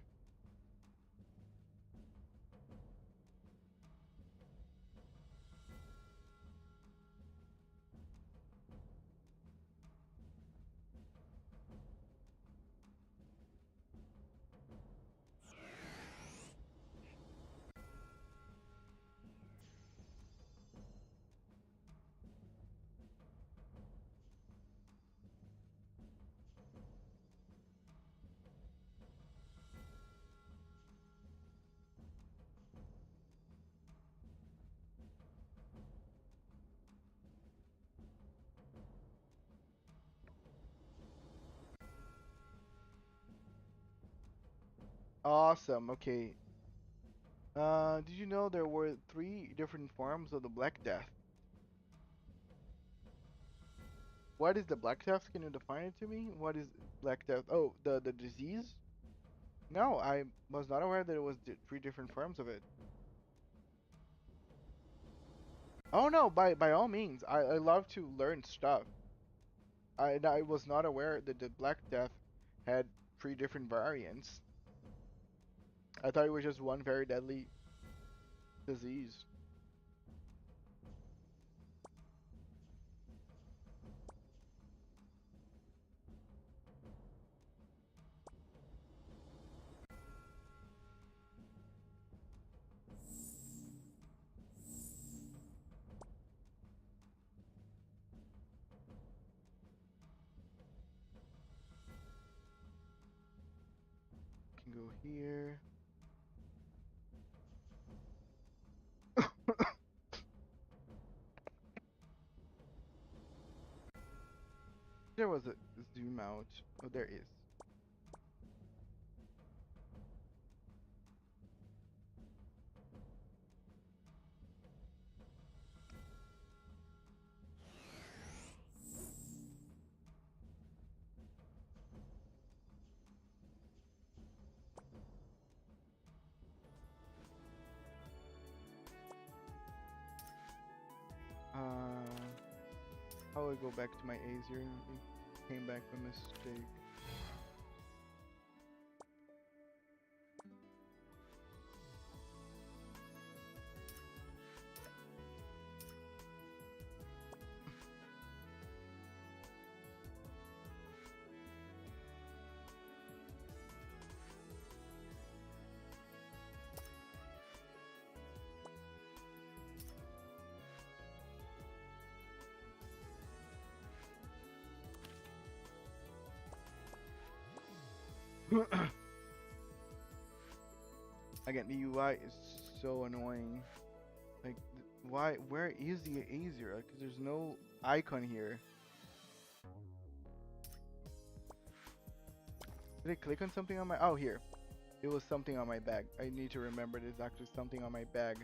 Awesome, okay. Did you know there were three different forms of the Black Death? What is the Black Death? Can you define it to me? What is Black Death? Oh, the disease? No, I was not aware that it was three different forms of it. Oh no, by all means, I love to learn stuff. I was not aware that the Black Death had three different variants. I thought it was just one very deadly disease. Can go here. There was a zoom out. Oh, there is. I will go back to my Azier. It came back by mistake. Again, the UI is so annoying. Like, why? Where is the Azier? Like, there's no icon here. Did I click on something on my? Oh, here. It was something on my bag. I need to remember there's actually something on my bag.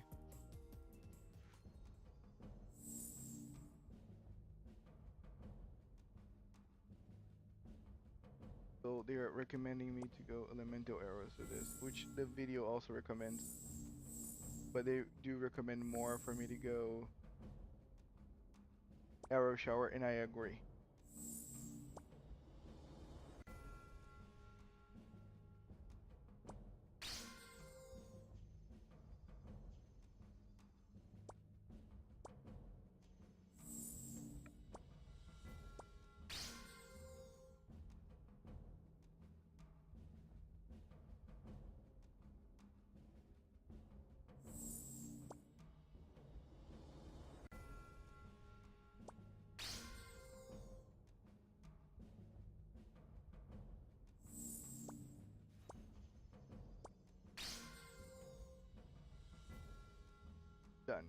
So they're recommending me to go elemental arrows for this, which the video also recommends. But they do recommend more for me to go arrow shower, and I agree. Done.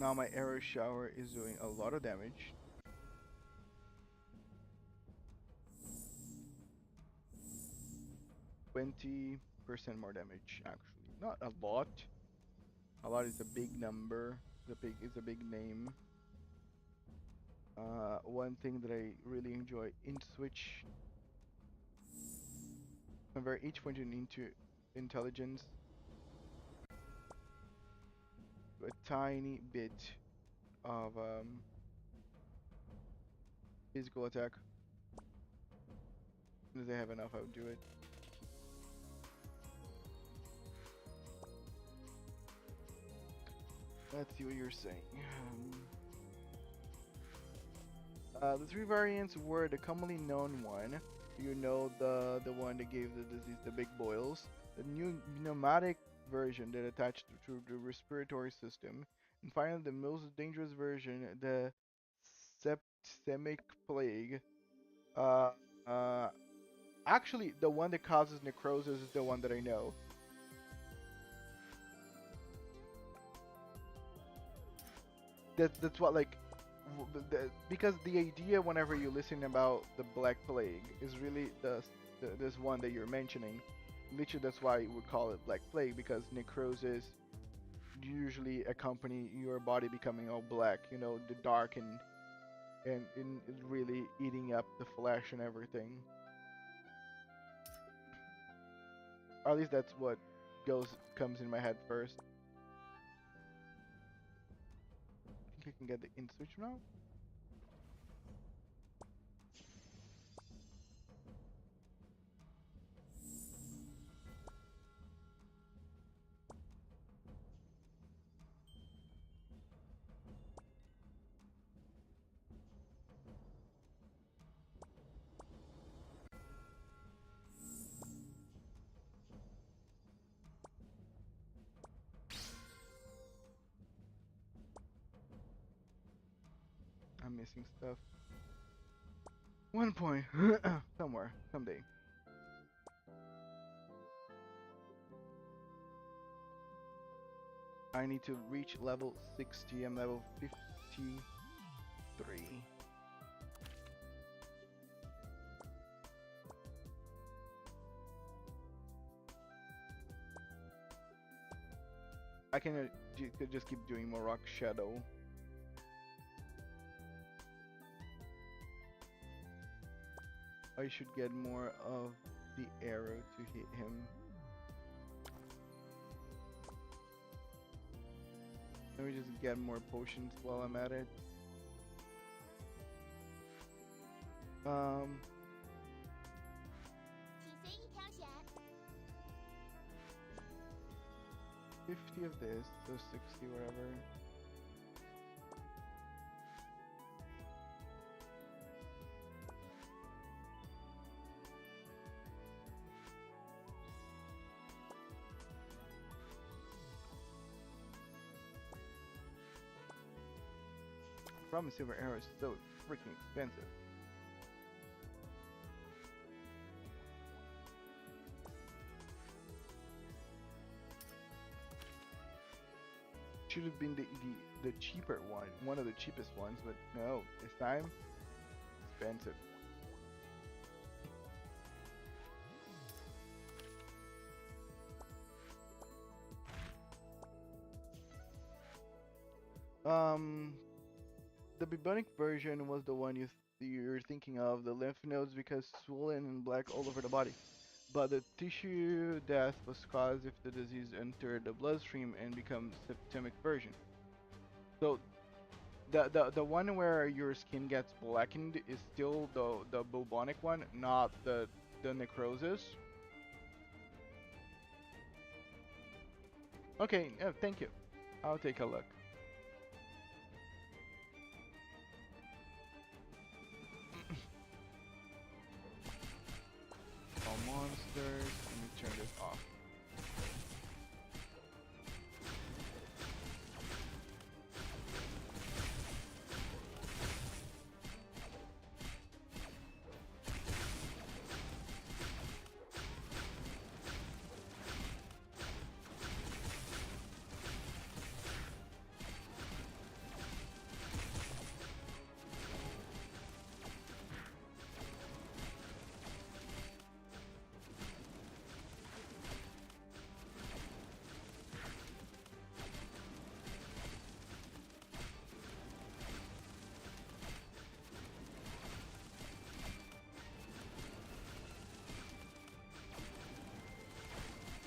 Now my arrow shower is doing a lot of damage. %20 more damage, actually. Not a lot. A lot is a big number. It's a big name. One thing that I really enjoy in Switch, convert each point into intelligence to a tiny bit of physical attack. As I have enough, I would do it. Let's see what you're saying. The three variants were the commonly known one. You know, the one that gave the disease the big boils. The new pneumatic version that attached to the respiratory system. And finally, the most dangerous version, the septicemic plague. Uh, uh, Actually, the one that causes necrosis is the one that I know. That's what, like, because the idea whenever you listen about the Black Plague is really this one that you're mentioning. Literally, that's why we call it Black Plague, because necrosis usually accompany your body becoming all black. You know, the dark and really eating up the flesh and everything. Or at least that's what comes in my head first. I think I can get the in switch now. I'm missing stuff. 1 point somewhere, someday. I need to reach level 60. I'm level 53. I can could just keep doing more rock shadow. I should get more of the arrow to hit him. Let me just get more potions while I'm at it. 50 of this, so 60 whatever. Problem silver arrow is so freaking expensive. Should have been the cheaper one of the cheapest ones, but no, this time expensive. The bubonic version was the one you're thinking of. The lymph nodes because swollen and black all over the body. But the tissue death was caused if the disease entered the bloodstream and becomes systemic version. So the one where your skin gets blackened is still the bubonic one, not the necrosis. Okay, thank you. I'll take a look. All monsters. Let me turn this off.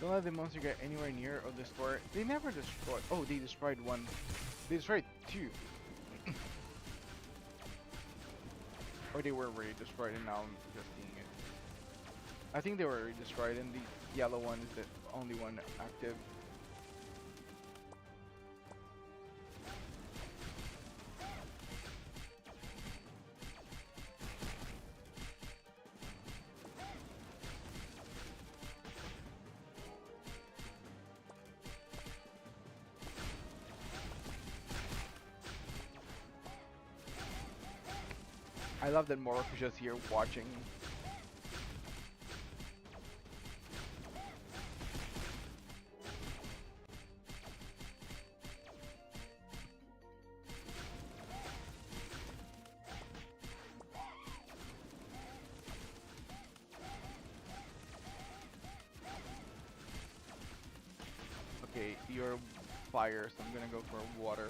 Don't let the monster get anywhere near or destroy. They never destroyed. Oh, they destroyed one. They destroyed two. Or they were already destroyed and now I'm just seeing it. I think they were already destroyed and the yellow one is the only one active. I love that Morok is just here watching. Okay, you're fire, so I'm gonna go for water.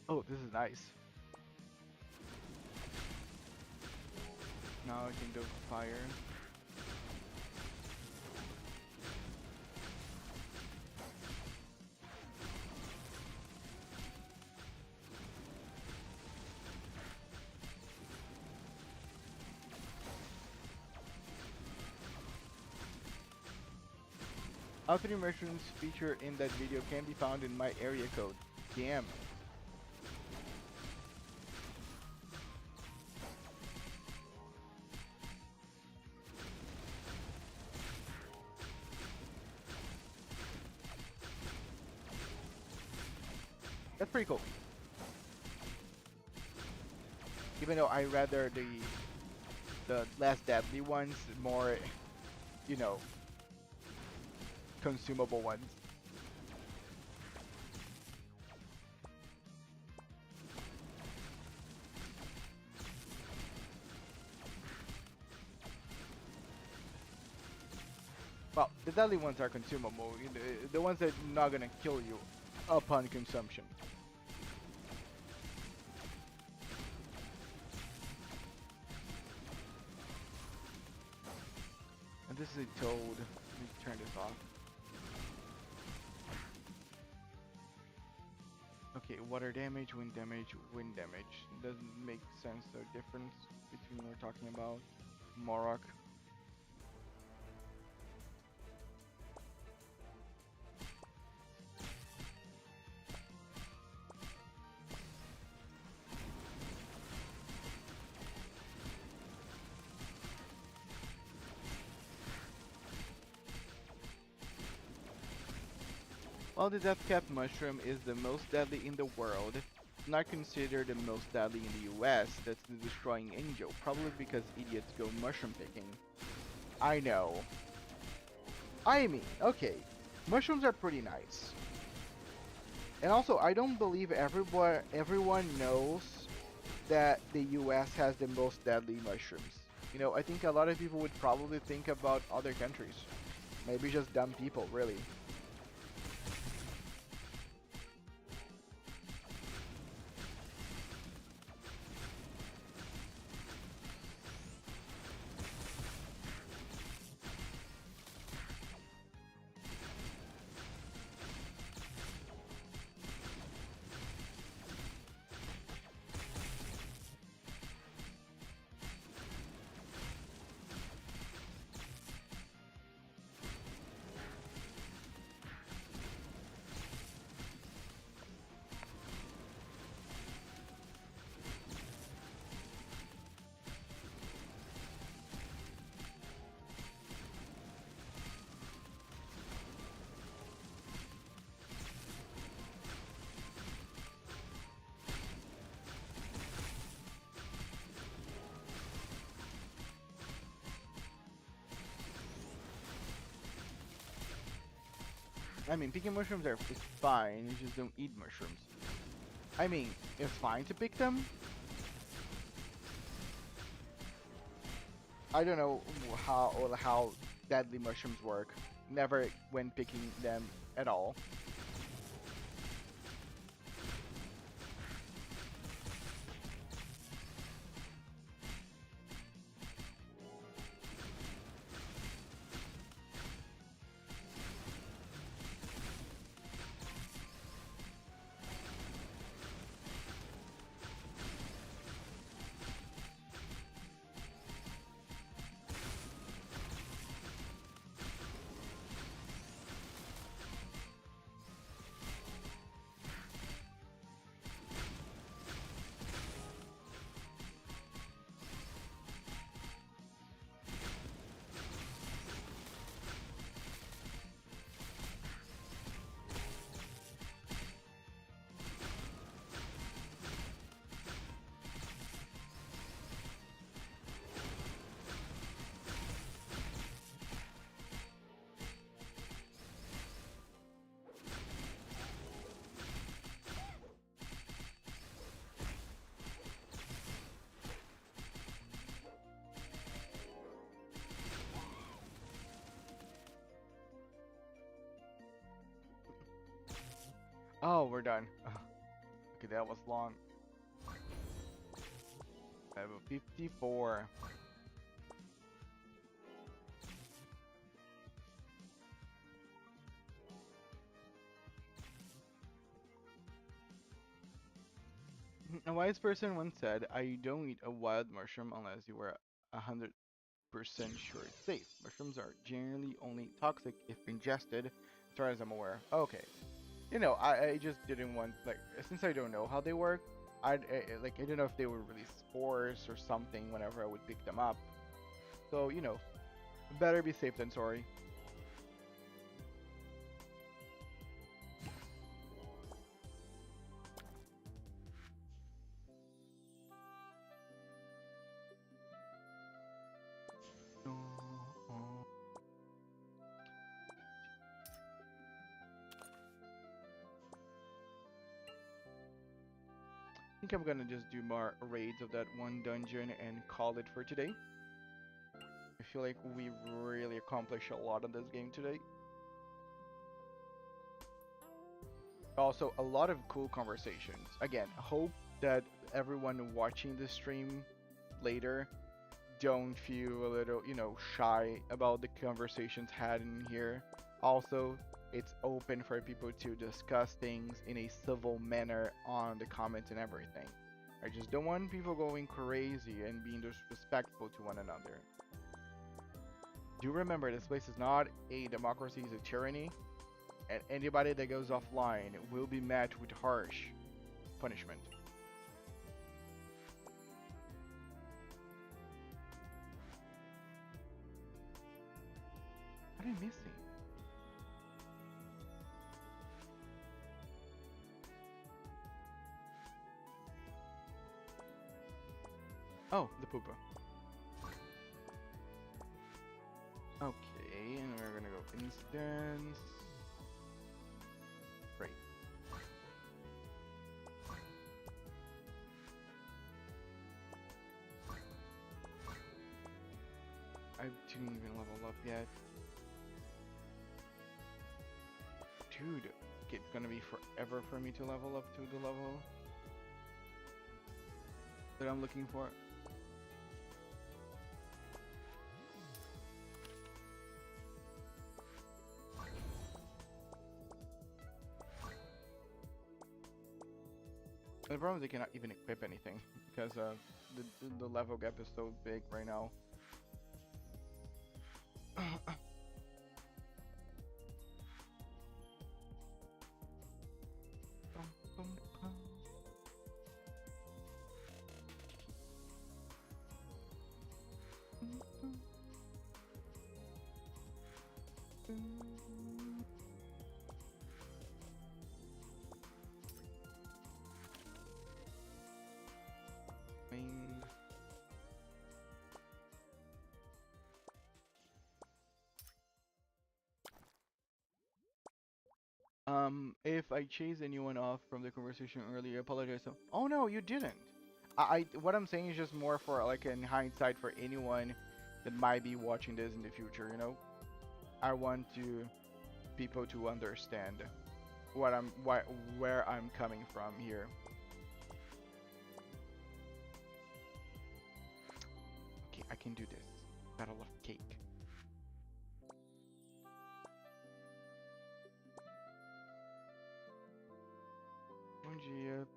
Oh, this is nice. Now I can do fire. All 3 mushrooms featured in that video can be found in my area code. Damn. That's pretty cool. Even though I rather the less deadly ones, more, you know, consumable ones. Well, the deadly ones are consumable. The ones that are not gonna kill you upon consumption. And this is a toad. Let me turn this off. Okay, water damage, wind damage, wind damage. Doesn't make sense the difference between what we're talking about. Morok. While the death-capped mushroom is the most deadly in the world, it's not considered the most deadly in the US. That's the destroying angel, probably because idiots go mushroom picking. I know. I mean, okay, mushrooms are pretty nice. And also, I don't believe everyone knows that the US has the most deadly mushrooms. I think a lot of people would probably think about other countries. Maybe just dumb people, really. I mean, picking mushrooms is fine, you just don't eat mushrooms. I mean, it's fine to pick them. I don't know how deadly mushrooms work. Never went picking them at all. Oh, we're done. Okay, that was long. Level 54. A wise person once said, "I don't eat a wild mushroom unless you are 100% sure it's safe. Mushrooms are generally only toxic if ingested, as far as I'm aware." Okay. I just didn't want, like, since I don't know how they work, I don't know if they would release spores or something whenever I would pick them up. So, better be safe than sorry. think I'm gonna just do more raids of that one dungeon and call it for today. I feel like we really accomplished a lot on this game today. Also, a lot of cool conversations. Again, hope that everyone watching the stream later don't feel a little, shy about the conversations had in here. Also, it's open for people to discuss things in a civil manner on the comments and everything. I just don't want people going crazy and being disrespectful to one another. Do remember, this place is not a democracy, it's a tyranny, and anybody that goes offline will be met with harsh punishment. What am I missing? Oh, the pooper. Okay, and we're gonna go instance. Great. I didn't even level up yet. Dude, it's gonna be forever for me to level up to the level that I'm looking for. The problem is they cannot even equip anything because the level gap is so big right now. If I chased anyone off from the conversation earlier, I apologize. Oh no, you didn't. What I'm saying is just more for like in hindsight for anyone that might be watching this in the future. I want people to understand where I'm coming from here. Okay, I can do this. Battle of Cake. Bom dia.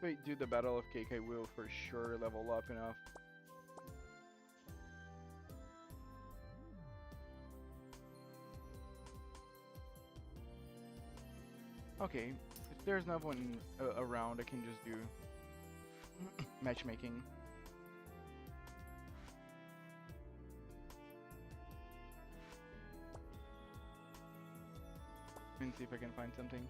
If I do the Battle of Cake, I will for sure level up enough. Okay, if there's no one around, I can just do matchmaking. And see if I can find something.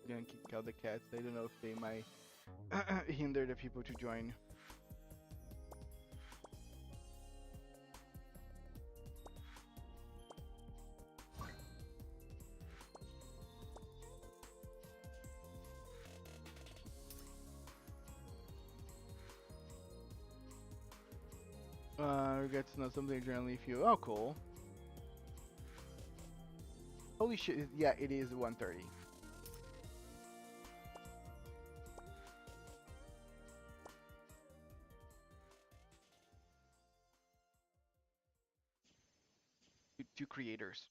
Gonna kick out the cats. I don't know if they might hinder the people to join. Gets not something generally few. Oh, cool. Holy shit! Yeah, it is 130. Two creators.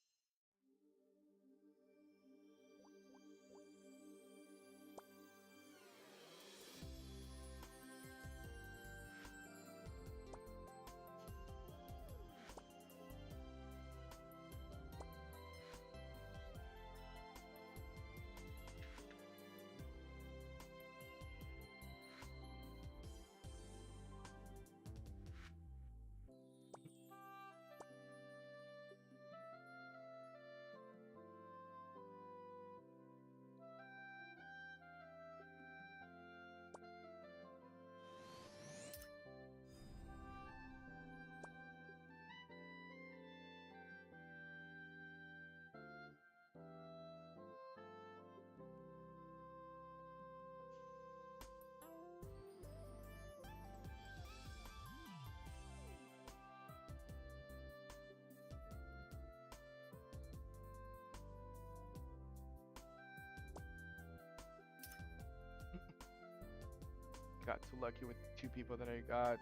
Got too lucky with two people that I got.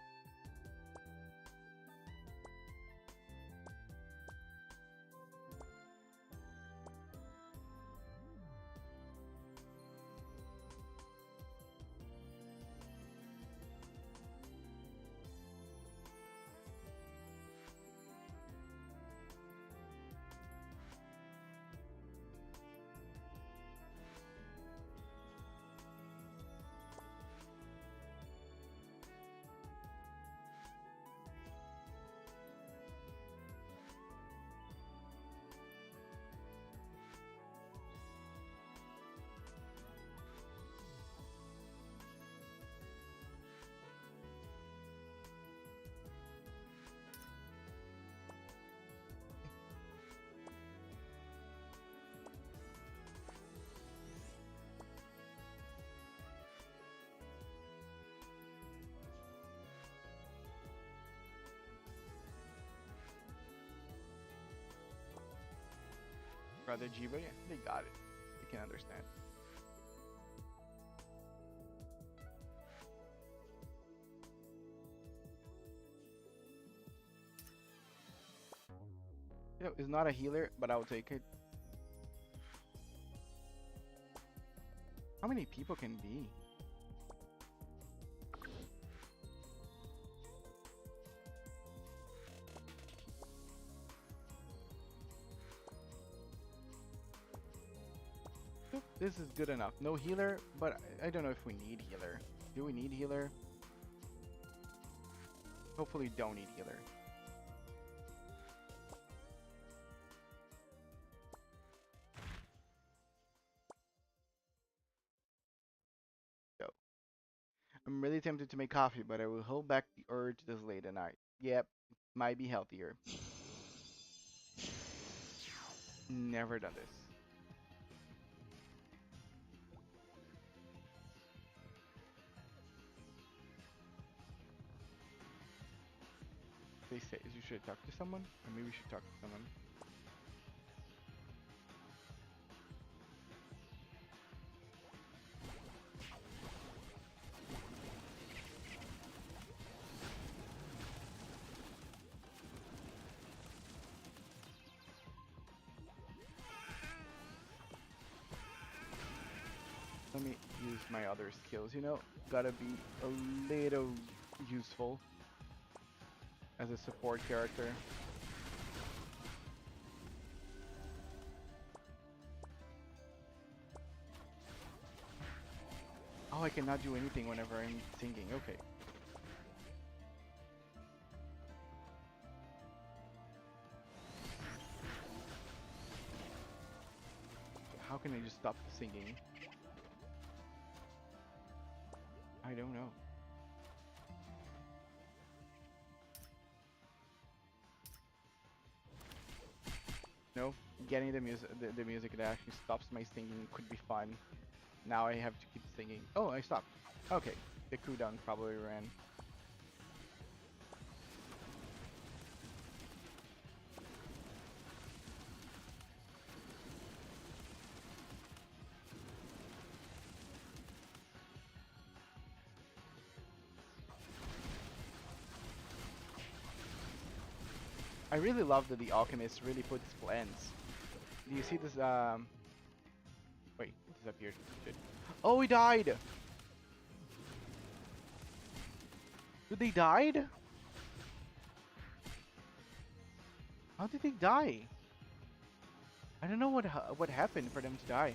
Brother Jiba, yeah, they got it. They can understand. You know, it's not a healer, but I'll take it. How many people can be? This is good enough. No healer, but I don't know if we need healer. Do we need healer? Hopefully don't need healer. So, I'm really tempted to make coffee, but I will hold back the urge this late at night. Yep, might be healthier. Never done this. They say you should talk to someone, or maybe we should talk to someone. Let me use my other skills, you know? Gotta be a little useful as a support character. Oh, I cannot do anything whenever I'm singing. Okay. How can I just stop singing? I don't know. No, getting the music that actually stops my singing could be fun. Now I have to keep singing. Oh, I stopped. Okay, the cooldown probably ran. I really love that the alchemist really puts plans. Do you see this? Wait, it disappeared. Shit. Oh, he died. Did they died? How did they die? I don't know what happened for them to die.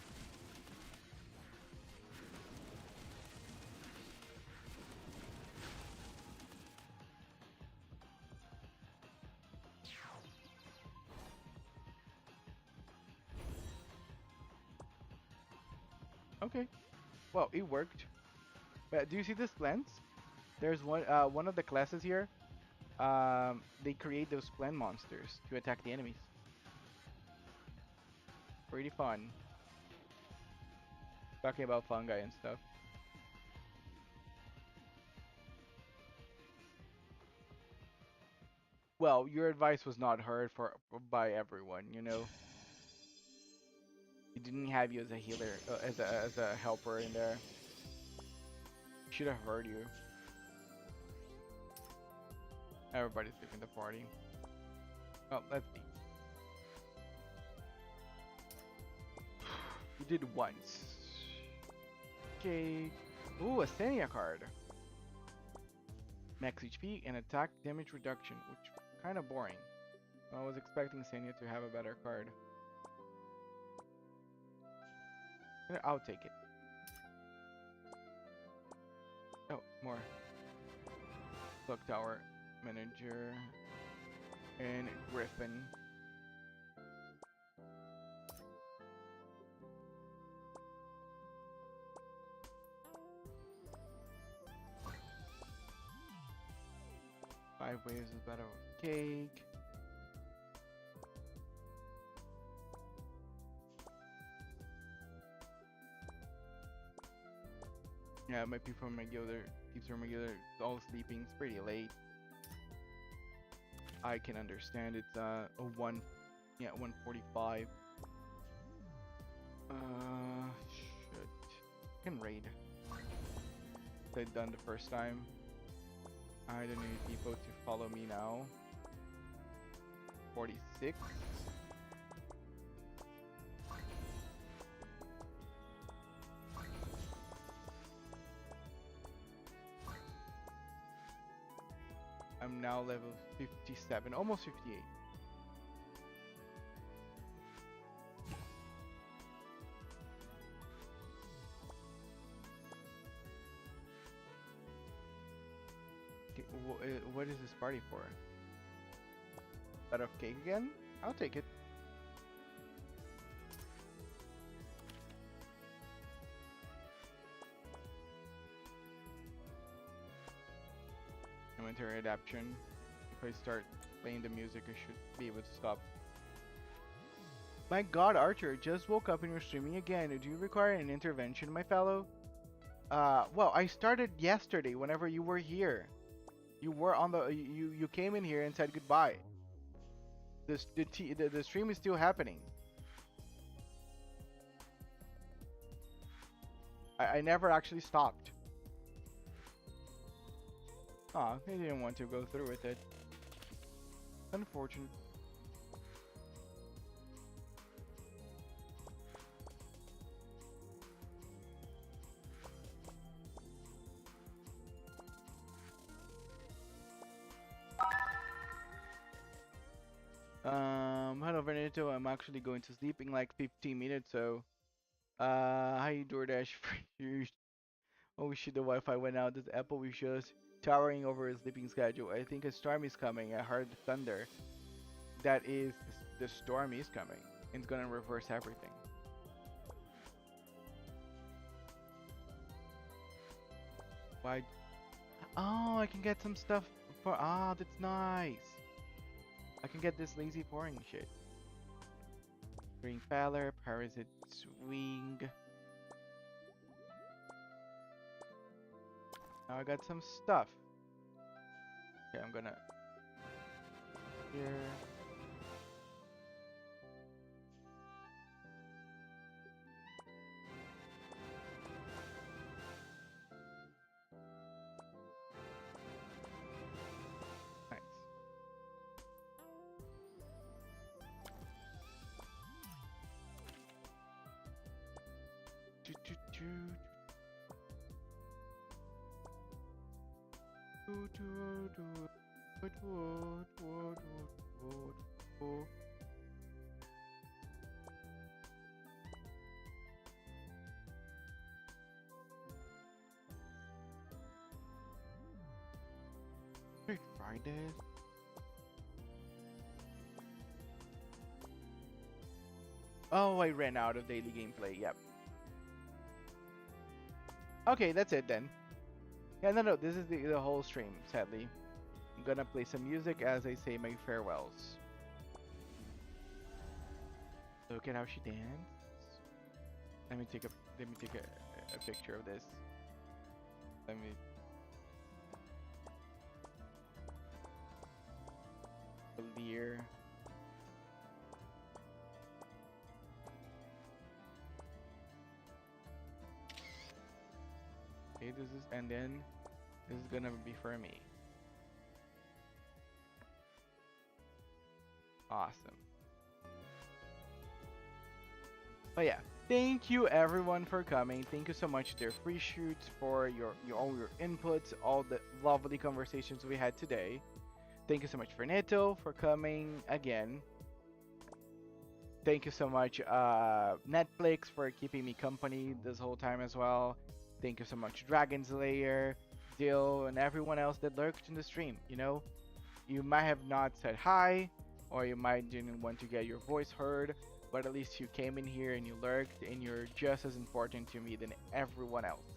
Okay, well, it worked. But do you see this plants? There's one of the classes here. They create those plant monsters to attack the enemies. Pretty fun. Talking about fungi and stuff. Well, your advice was not heard by everyone. You know, he didn't have you as a healer, as a helper in there. Should have heard you. Everybody's leaving the party. Oh, let's see. We did once. Okay. Ooh, a Senia card. Max HP and attack damage reduction, which kind of boring. I was expecting Senia to have a better card. I'll take it. Oh, more. Clock Tower, Manager, and Griffin. Five waves is better with cake. Yeah, my people from my guilder, peeps from my guilder, all sleeping. It's pretty late. I can understand. It's a 1:45. Shit. I can raid. I've done the first time. I don't need people to follow me now. 46. I'm now level 57, almost 58. Okay, what is this party for? Out of cake again? I'll take it. Momentary adaptation. If I start playing the music, I should be able to stop. My god, Archer, just woke up and you're streaming again. Do you require an intervention, my fellow? Well, I started yesterday whenever you were here. You were on the you came in here and said goodbye. The stream is still happening. I never actually stopped. Aw, they didn't want to go through with it. Unfortunate. Hello Veneto, I'm actually going to sleep in like 15 minutes, so hi DoorDash for you. Oh shit, the Wi-Fi went out. This Apple was just towering over his sleeping schedule. I think a storm is coming. I heard thunder. That is, the storm is coming. It's gonna reverse everything. Why? Oh, I can get some stuff for. Ah, that's nice. I can get this lazy pouring shit. Green Feather, Parasite Swing. Now I got some stuff. Okay, I'm gonna here. Nice. Try this. Oh, I ran out of daily gameplay. Yep. Okay, that's it then. Yeah, no, this is the whole stream, sadly. I'm gonna play some music as I say my farewells. Look at how she dances. Let me take a picture of this. Let me clear. Okay, this is, and then this is gonna be for me. Awesome. But yeah, thank you everyone for coming. Thank you so much, dear free shoots, for all your inputs, all the lovely conversations we had today. Thank you so much for Neto for coming again. Thank you so much, Netflix, for keeping me company this whole time as well. Thank you so much, Dragon Slayer, Dill, and everyone else that lurked in the stream. You know, you might have not said hi, or you might didn't want to get your voice heard, but at least you came in here and you lurked, and you're just as important to me than everyone else.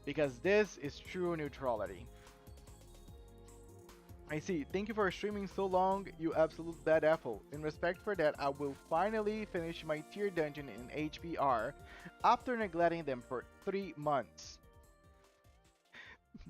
Because this is true neutrality. I see. Thank you for streaming so long, you absolute dead apple. In respect for that, I will finally finish my tier dungeon in HBR after neglecting them for 3 months.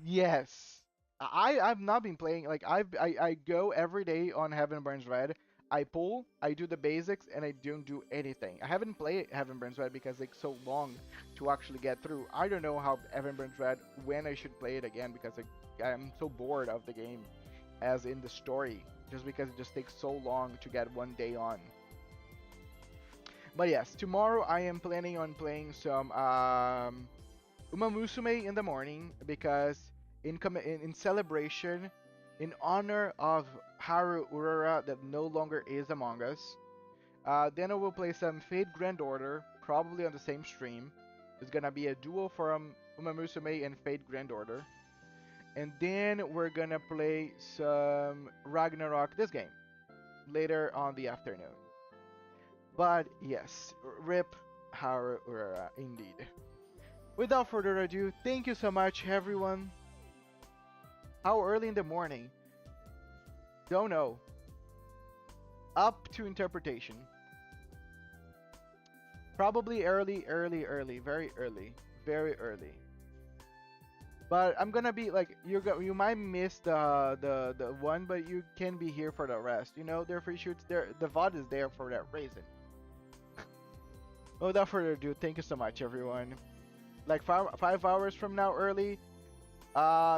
Yes. I've not been playing, like I go every day on Heaven Burns Red. I pull, I do the basics, and I don't do anything. I haven't played Heaven Burns Red because it's so long to actually get through. I don't know how Heaven Burns Red, when I should play it again, because I'm so bored of the game, as in the story, just because it just takes so long to get one day on. But yes, tomorrow I am planning on playing some Uma Musume in the morning, because in celebration, in honor of Haru Urara that no longer is among us. Then I will play some Fate Grand Order, probably on the same stream. It's gonna be a duo from Uma Musume and Fate Grand Order. And then we're gonna play some Ragnarok, this game, later on the afternoon. But yes, rip Haru Urara, indeed. Without further ado, thank you so much, everyone. How early in the morning? Don't know. Up to interpretation. Probably early, very early. But I'm gonna be like, you might miss the one, but you can be here for the rest. You know, their free shoots, the VOD is there for that reason. Without further ado, thank you so much, everyone. Like 5 hours from now early,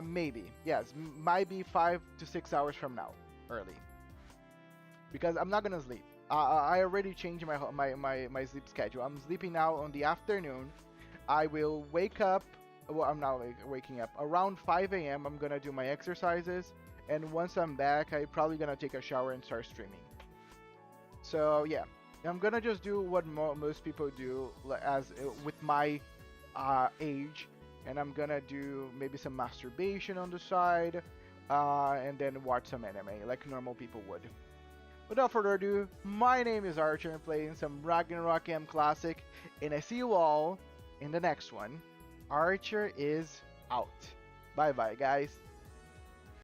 maybe. Yes, might be 5 to 6 hours from now early. Because I'm not gonna sleep. I already changed my sleep schedule. I'm sleeping now on the afternoon. I will wake up. Well, I'm not waking up. Around 5 a.m. I'm gonna do my exercises, and once I'm back, I'm probably gonna take a shower and start streaming. So yeah, I'm gonna just do what most people do, as with my age, and I'm gonna do maybe some masturbation on the side, and then watch some anime like normal people would. Without further ado, my name is Archer, and playing some Ragnarok M Classic, and I see you all in the next one. Archer is out. Bye bye, guys.